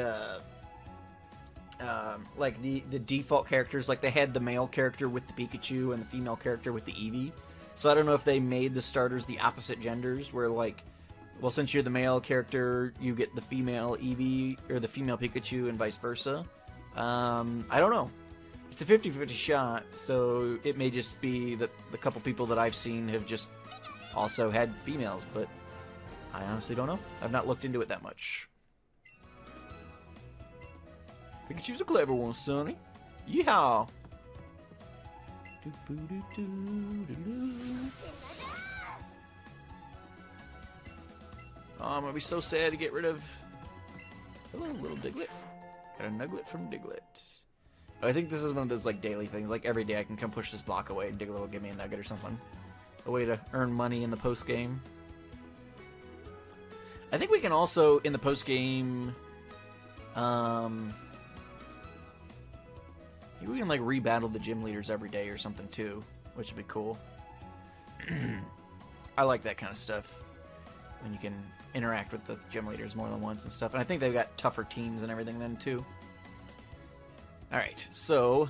like, the default characters, like, they had the male character with the Pikachu and the female character with the Eevee. So I don't know if they made the starters the opposite genders, where, like, well, since you're the male character, you get the female Eevee, or the female Pikachu, and vice versa. I don't know. It's a 50-50 shot, so it may just be that the couple people that I've seen have just also had females, but I honestly don't know. I've not looked into it that much. Pikachu's a clever one, Sonny. Yeehaw! Oh, I'm gonna be so sad to get rid of... Hello, little Diglett. Got a nuglet from Diglett. I think this is one of those, like, daily things. Like, every day I can come push this block away and Diglett will give me a nugget or something. A way to earn money in the post-game. I think we can also, in the post-game, maybe we can, like, rebattle the gym leaders every day or something, too. Which would be cool. I like that kind of stuff. When you can interact with the gym leaders more than once and stuff. And I think they've got tougher teams and everything then, too. Alright, so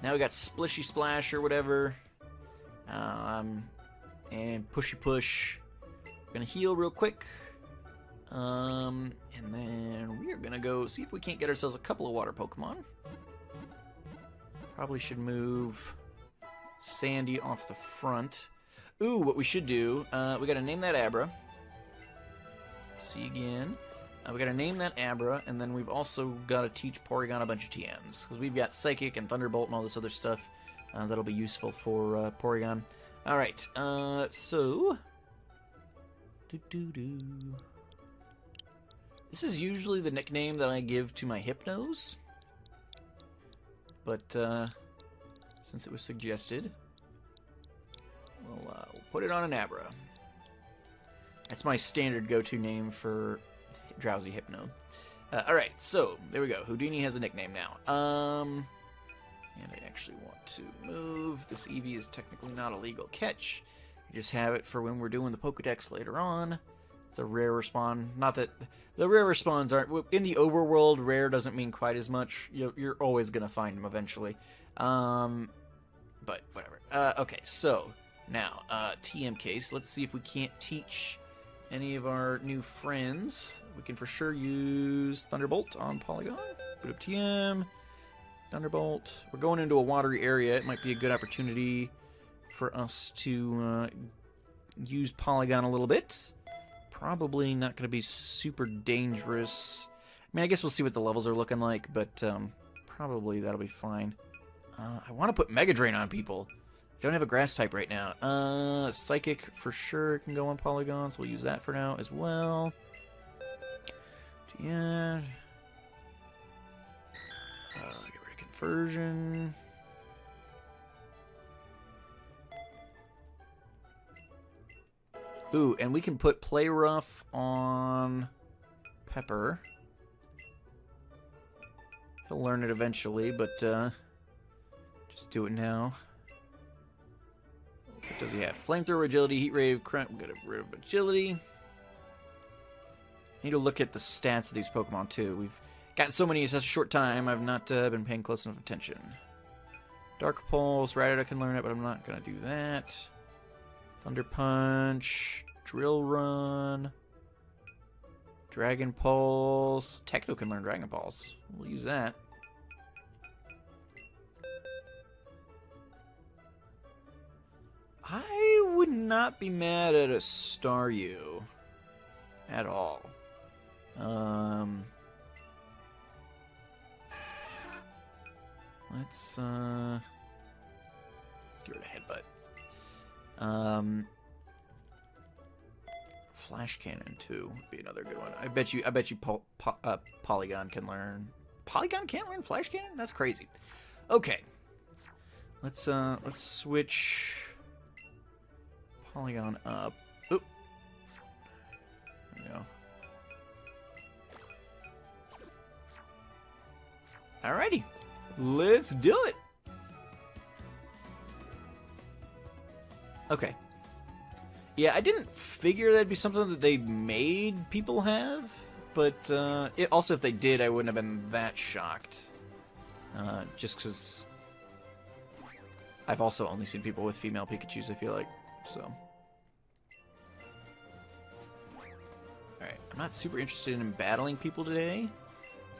now we got Splishy Splash or whatever. And Pushy Push. We're gonna heal real quick. And then we are gonna go see if we can't get ourselves a couple of water Pokemon. Probably should move Sandy off the front. Ooh, what we should do, we gotta name that Abra. See again. We gotta name that Abra, and then we've also gotta teach Porygon a bunch of TMs. Because we've got Psychic and Thunderbolt and all this other stuff that'll be useful for Porygon. Alright, so... This is usually the nickname that I give to my Hypnos. But, since it was suggested, we'll put it on an Abra. That's my standard go-to name for Drowsy Hypno. Alright, so, there we go. Houdini has a nickname now. And I actually want to move. This Eevee is technically not a legal catch. I just have it for when we're doing the Pokedex later on. It's a rare respawn. Not that... The rare respawns aren't... In the overworld, rare doesn't mean quite as much. You're always going to find them eventually. But, whatever. Okay, so, now, TM case. Let's see if we can't teach any of our new friends. We can for sure use Thunderbolt on Polygon. Put up TM. Thunderbolt. We're going into a watery area. It might be a good opportunity for us to use Polygon a little bit. Probably not going to be super dangerous. I mean, I guess we'll see what the levels are looking like, but probably that'll be fine. I want to put Mega Drain on people. I don't have a grass type right now. Psychic for sure can go on Polygons. We'll use that for now as well. Yeah. Get rid of Conversion. Ooh, and we can put Play Rough on Pepper. He'll learn it eventually, but just do it now. What does he have? Flamethrower, Agility, Heat Wave, Crunch. We'll get rid of Agility. Need to look at the stats of these Pokemon too. We've gotten so many in such a short time, I've not been paying close enough attention. Dark Pulse, Rattata can learn it, but I'm not going to do that. Thunder Punch, Drill Run, Dragon Pulse. Techno can learn Dragon Pulse. We'll use that. I would not be mad at a Staryu at all. Let's get rid of Headbutt. Flash Cannon too would be another good one. I bet you Polygon can learn. Polygon can't learn Flash Cannon? That's crazy. Okay. Let's switch Polygon up. Oop. There we go. Alrighty. Let's do it. Okay. Yeah, I didn't figure that'd be something that they made people have, but also if they did, I wouldn't have been that shocked. Just because I've also only seen people with female Pikachus, I feel like, so. Alright, I'm not super interested in battling people today.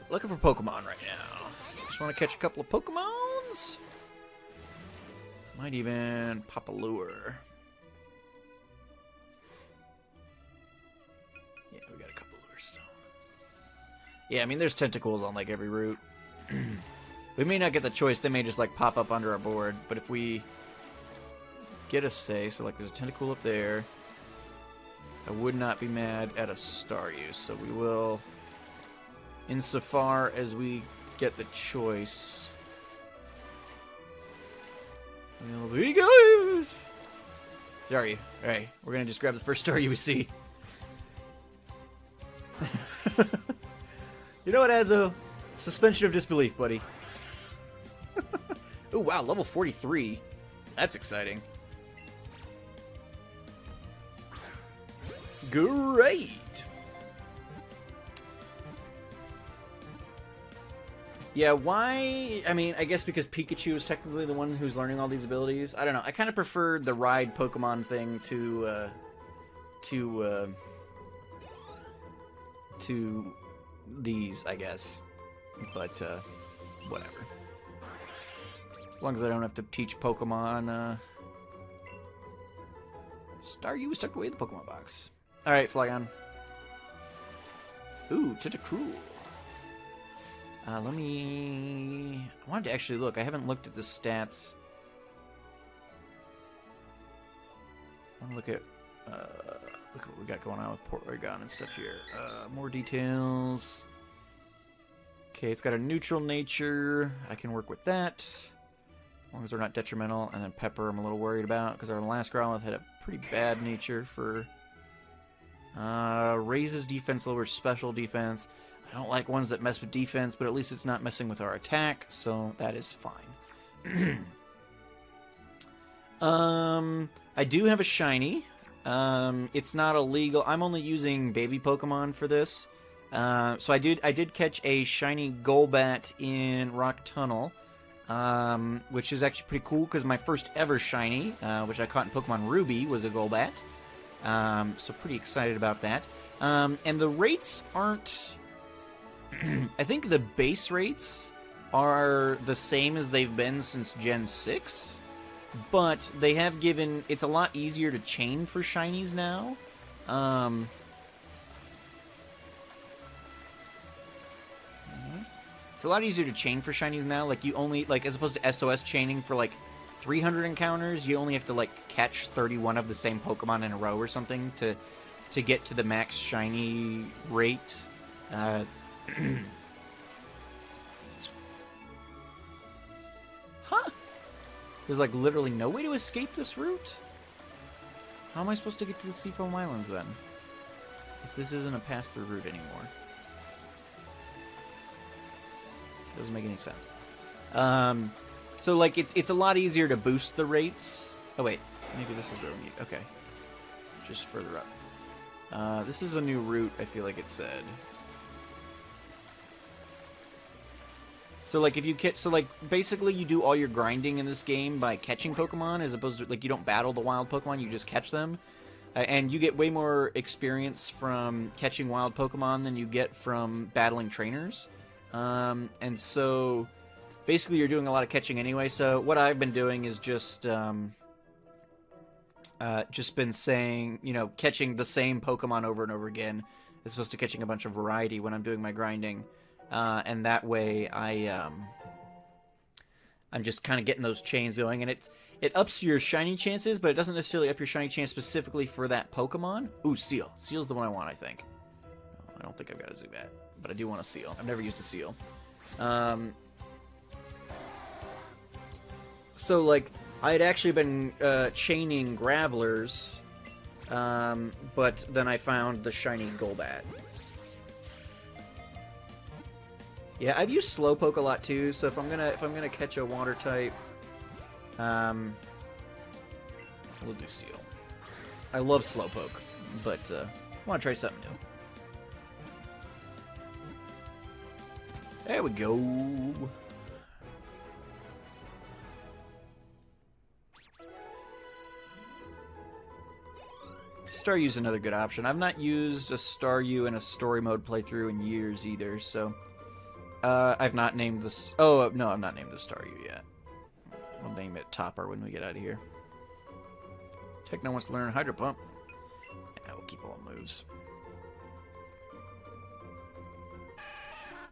Looking for Pokemon right now. Just want to catch a couple of Pokemons. Might even pop a lure. Yeah, we got a couple lures still. Yeah, I mean, there's tentacles on like every route. We may not get the choice. They may just like pop up under our board. But if we get a say, so like there's a tentacle up there, I would not be mad at a Staryu. So we will, insofar as we get the choice. There he goes! Sorry. Alright, we're gonna just grab the first Staryu we see. You know what, Azo? Suspension of disbelief, buddy. Oh, wow, level 43. That's exciting. Great! Yeah, why? I mean, I guess because Pikachu is technically the one who's learning all these abilities. I don't know. I kind of preferred the ride Pokemon thing to these, I guess. But, whatever. As long as I don't have to teach Pokemon, Staryu was tucked away in the Pokemon box. Alright, Flygon. Ooh, Tentacruel. I wanted to actually look. I haven't looked at the stats. I want to look at what we got going on with Porygon and stuff here. More details. Okay, it's got a neutral nature. I can work with that. As long as they're not detrimental. And then Pepper I'm a little worried about, because our last Growlithe had a pretty bad nature for... raises defense, lowers special defense. I don't like ones that mess with defense, but at least it's not messing with our attack, so that is fine. I do have a shiny. It's not illegal. I'm only using baby Pokemon for this. So I did catch a shiny Golbat in Rock Tunnel, which is actually pretty cool because my first ever shiny, which I caught in Pokemon Ruby, was a Golbat. So pretty excited about that. And the rates aren't... I think the base rates are the same as they've been since Gen 6, but they have given... It's a lot easier to chain for shinies now. It's a lot easier to chain for shinies now. Like, you only... Like, as opposed to SOS chaining for, like, 300 encounters, you only have to, like, catch 31 of the same Pokemon in a row or something to get to the max shiny rate. Huh? There's like literally no way to escape this route? How am I supposed to get to the Seafoam Islands then? If this isn't a pass-through route anymore. Doesn't make any sense. So like it's a lot easier to boost the rates. Oh wait, maybe this is where we need. Okay. Just further up. This is a new route, I feel like it said. So like if you catch, so like basically you do all your grinding in this game by catching Pokemon, as opposed to like you don't battle the wild Pokemon, you just catch them, and you get way more experience from catching wild Pokemon than you get from battling trainers, and so basically you're doing a lot of catching anyway. So what I've been doing is just been saying, you know, catching the same Pokemon over and over again, as opposed to catching a bunch of variety when I'm doing my grinding. And that way I'm just kind of getting those chains going, and it ups your shiny chances, but it doesn't necessarily up your shiny chance specifically for that Pokemon. Ooh, Seal. Seal's the one I want, I think. No, I don't think I've got a Zubat, but I do want a Seal. I've never used a Seal. So, like, I had actually been chaining Gravelers, but then I found the shiny Golbat. Yeah, I've used Slowpoke a lot too. So if I'm gonna catch a Water type, we'll do Seal. I love Slowpoke, but I want to try something new. There we go. Staryu's another good option. I've not used a Staryu in a story mode playthrough in years either, so I've not named this. Oh no, I've not named the Staryu yet. We'll name it Topper when we get out of here. Techno wants to learn Hydro Pump. Yeah, we'll keep all moves.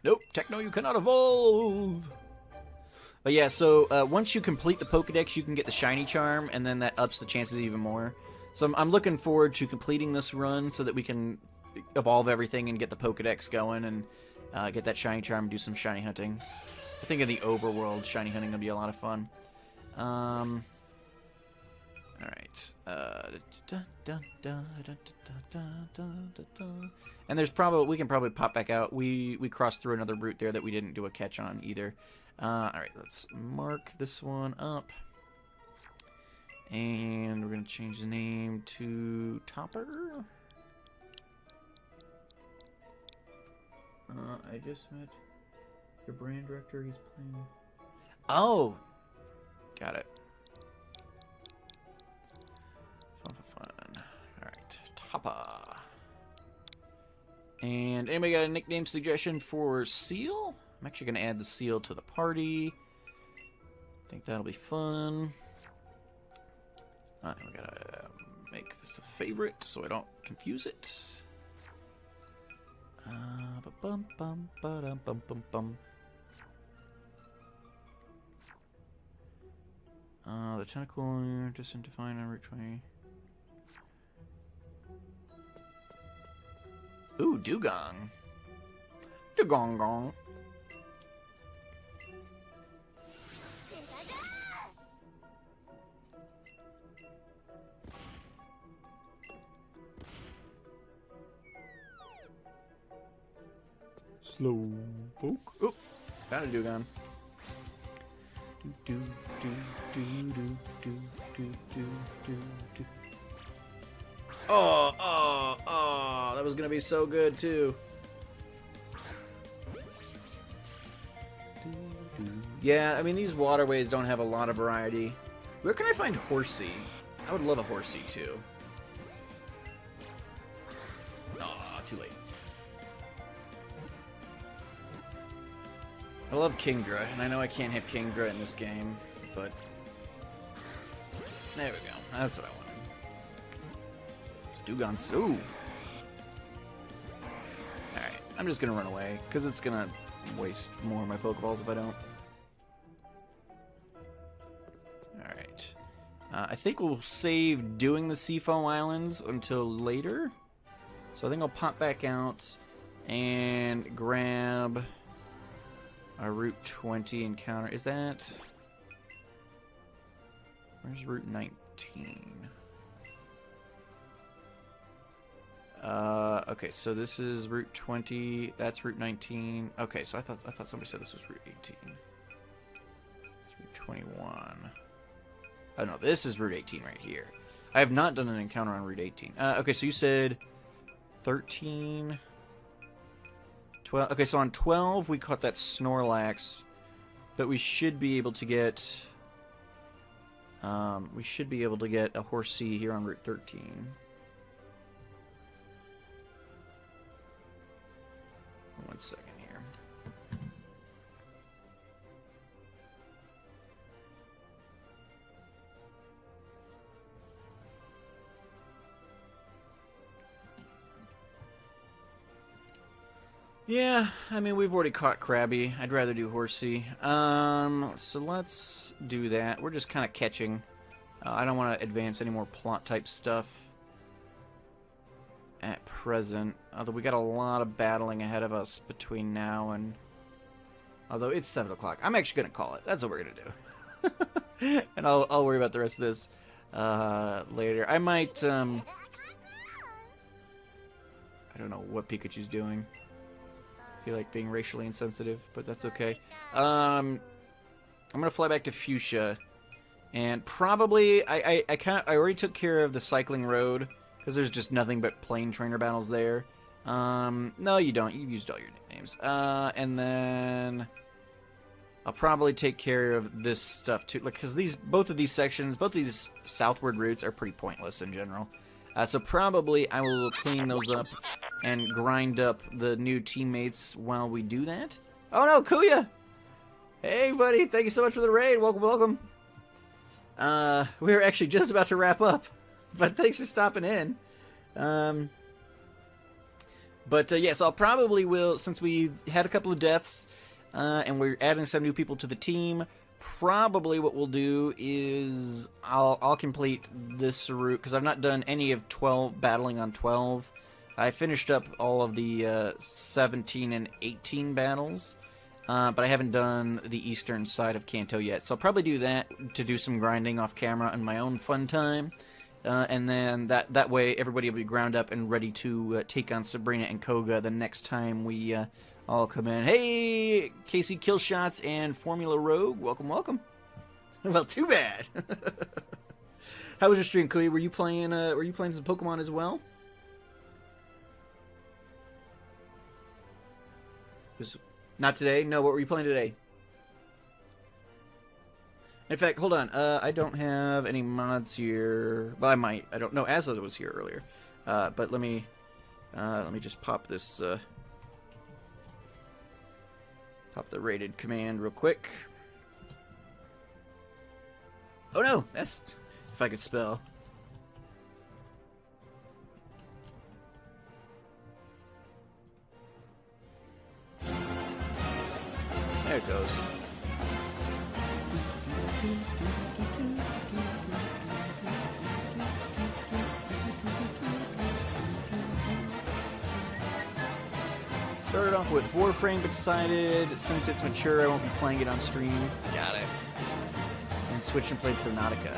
Nope, Techno, you cannot evolve. But yeah, so once you complete the Pokedex, you can get the Shiny Charm, and then that ups the chances even more. So I'm looking forward to completing this run so that we can evolve everything and get the Pokedex going and get that Shiny Charm and do some Shiny hunting. I think in the overworld, Shiny hunting will be a lot of fun. Alright. And there's probably, we can probably pop back out. We crossed through another route there that we didn't do a catch on either. Alright, let's mark this one up. And we're going to change the name to Topper. I just met your brand director. He's playing. Oh! Got it. Fun. Alright, Topper. And anybody got a nickname suggestion for Seal? I'm actually going to add the Seal to the party. I think that'll be fun. We gotta make this a favorite so I don't confuse it. The tentacle distant defined on Route 20. Ooh, Dugong. Dugong. Slowpoke. Oh, found a Dugong. Oh, that was gonna be so good too. Yeah, I mean these waterways don't have a lot of variety. Where can I find Horsey? I would love a Horsey too. Aw, too late. I love Kingdra, and I know I can't hit Kingdra in this game, but there we go. That's what I wanted. It's Dugong. Ooh. Alright, I'm just gonna run away, because it's gonna waste more of my Pokeballs if I don't. Alright. I think we'll save doing the Seafoam Islands until later. So I think I'll pop back out and grab a Route 20 encounter. Is that... Where's Route 19? Okay, so this is Route 20. That's Route 19. Okay, so I thought somebody said this was Route 18. It's Route 21. Oh no, this is Route 18 right here. I have not done an encounter on Route 18. Okay, so you said 13... 12. Okay, so on 12 we caught that Snorlax, but we should be able to get a Horsey here on Route 13. One second here. Yeah, I mean, we've already caught Krabby. I'd rather do Horsey. So let's do that. We're just kind of catching. I don't want to advance any more plot type stuff at present. Although we got a lot of battling ahead of us between now and... Although it's 7 o'clock. I'm actually going to call it. That's what we're going to do. And I'll worry about the rest of this later. I might... I don't know what Pikachu's doing. I feel like being racially insensitive, but that's okay. I'm going to fly back to Fuchsia. And probably... I already took care of the cycling road. Because there's just nothing but plain trainer battles there. No, you don't. You've used all your nicknames. And then I'll probably take care of this stuff too. Like, because both of these sections, both these southward routes are pretty pointless in general. So probably I will clean those up and grind up the new teammates while we do that. Oh no, Kuya! Hey buddy, thank you so much for the raid. Welcome, welcome. We're actually just about to wrap up. But thanks for stopping in. Yes, I'll probably will, since we had a couple of deaths, and we're adding some new people to the team, probably what we'll do is I'll complete this route, because I've not done any of 12 battling on 12. I finished up all of the 17 and 18 battles, but I haven't done the eastern side of Kanto yet. So I'll probably do that to do some grinding off camera on my own fun time. And then that way everybody will be ground up and ready to take on Sabrina and Koga the next time we all come in. Hey, Casey Killshots and Formula Rogue, welcome, welcome. Well, too bad. How was your stream, Kuya? Were you playing some Pokemon as well? Not today. No, what were you playing today? In fact, hold on. I don't have any mods here. Well, I might. I don't know. Asla was here earlier. But let me just pop this. Pop the rated command real quick. Oh no, that's if I could spell. There it goes. Started off with Warframe, but decided since it's mature, I won't be playing it on stream. Got it. And switched and played Subnautica.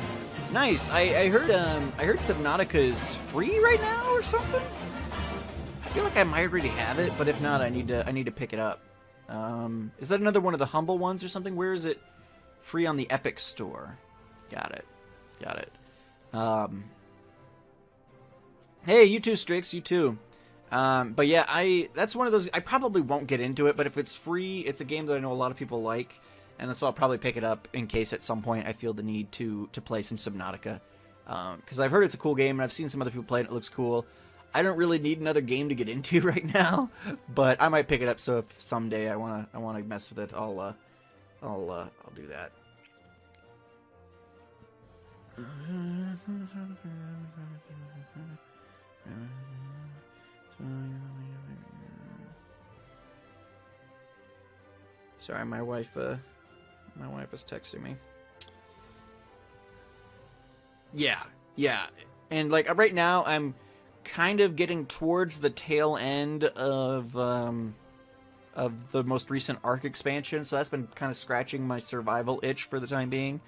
Nice. I heard Subnautica is free right now or something. I feel like I might already have it, but if not, I need to pick it up. Is that another one of the humble ones or something? Where is it? Free on the Epic Store. Got it. Got it. Hey, you too, Strix. You too. But yeah, that's one of those, I probably won't get into it, but if it's free, it's a game that I know a lot of people like, and so I'll probably pick it up in case at some point I feel the need to play some Subnautica. Because I've heard it's a cool game, and I've seen some other people play it, and it looks cool. I don't really need another game to get into right now, but I might pick it up, so if someday I wanna mess with it, I'll do that. Sorry, my wife is texting me. Yeah, and like right now, I'm kind of getting towards the tail end of the most recent Arc expansion, so that's been kind of scratching my survival itch for the time being.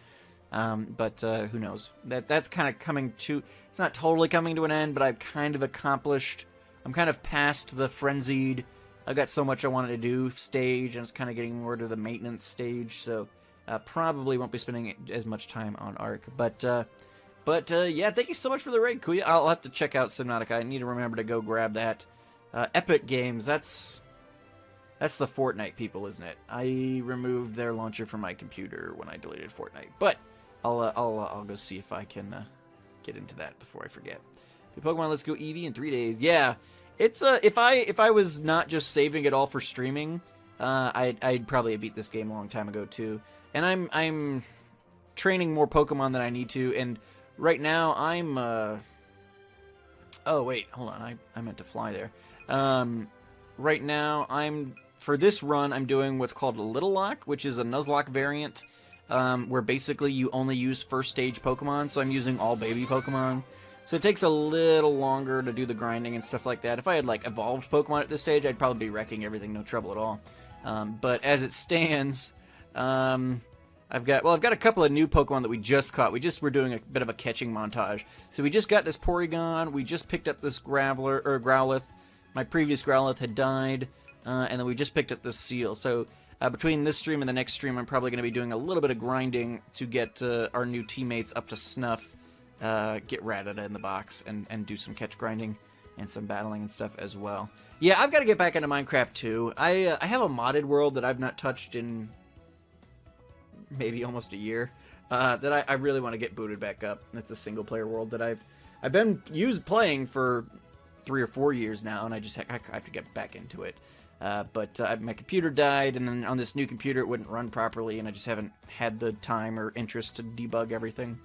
But who knows? That's kind of coming to... It's not totally coming to an end, but I've kind of accomplished... I'm kind of past the frenzied, I got so much I wanted to do stage, and it's kind of getting more to the maintenance stage, so probably won't be spending as much time on Arc. But yeah, thank you so much for the raid, Kuya. I'll have to check out Subnautica. I need to remember to go grab that. Epic Games, that's the Fortnite people, isn't it? I removed their launcher from my computer when I deleted Fortnite, but I'll go see if I can get into that before I forget. The Pokemon Let's Go Eevee in 3 days. Yeah, it's if I was not just saving it all for streaming, I'd probably have beat this game a long time ago too. And I'm training more Pokemon than I need to, and right now I'm oh wait, hold on, I meant to fly there. Right now for this run, I'm doing what's called a Little Lock, which is a Nuzlocke variant. where basically you only use first stage Pokemon, so I'm using all baby Pokemon. So it takes a little longer to do the grinding and stuff like that. If I had, like, evolved Pokemon at this stage, I'd probably be wrecking everything, no trouble at all. But as it stands, I've got a couple of new Pokemon that we just caught. We're doing a bit of a catching montage. So we just got this Porygon, we just picked up this Growlithe. My previous Growlithe had died, and then we just picked up this Seal. So between this stream and the next stream, I'm probably going to be doing a little bit of grinding to get our new teammates up to snuff. Get Rattata in the box and do some catch grinding and some battling and stuff as well. Yeah, I've got to get back into Minecraft too. I have a modded world that I've not touched in maybe almost a year that I really want to get booted back up. It's a single player world that I've been playing for 3 or 4 years now, and I have to get back into it. But my computer died, and then on this new computer it wouldn't run properly, and I just haven't had the time or interest to debug everything.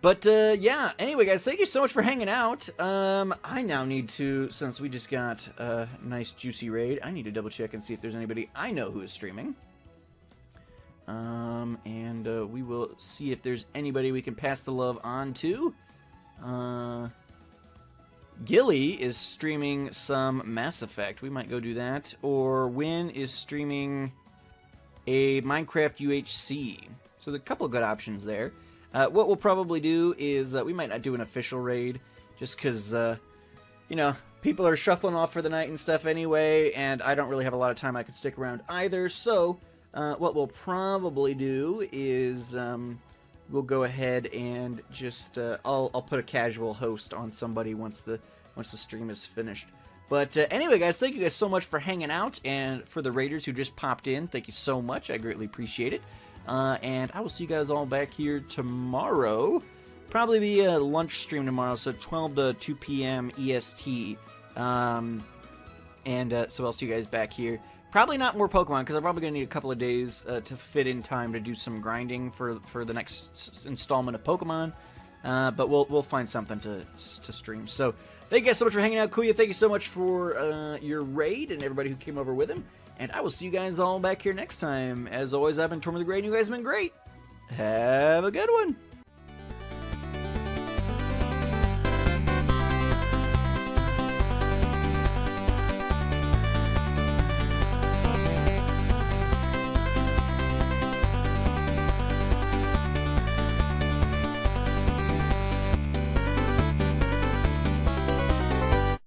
But, yeah, anyway, guys, thank you so much for hanging out. I now need to, since we just got a nice juicy raid, I need to double check and see if there's anybody I know who is streaming. And we will see if there's anybody we can pass the love on to. Gilly is streaming some Mass Effect. We might go do that. Or Win is streaming a Minecraft UHC. So there are a couple of good options there. What we'll probably do is we might not do an official raid, just because, you know, people are shuffling off for the night and stuff anyway, and I don't really have a lot of time I could stick around either. So what we'll probably do is we'll go ahead and just I'll put a casual host on somebody once the stream is finished. But anyway, guys, thank you guys so much for hanging out, and for the raiders who just popped in, thank you so much. I greatly appreciate it. And I will see you guys all back here tomorrow. Probably be a lunch stream tomorrow, so 12 to 2 p.m. EST. So I'll see you guys back here. Probably not more Pokemon, because I'm probably going to need a couple of days to fit in time to do some grinding for the next installment of Pokemon. But we'll find something to stream. So thank you guys so much for hanging out. Kuya, thank you so much for your raid and everybody who came over with him. And I will see you guys all back here next time. As always, I've been Tortimer the Great, and you guys have been great. Have a good one.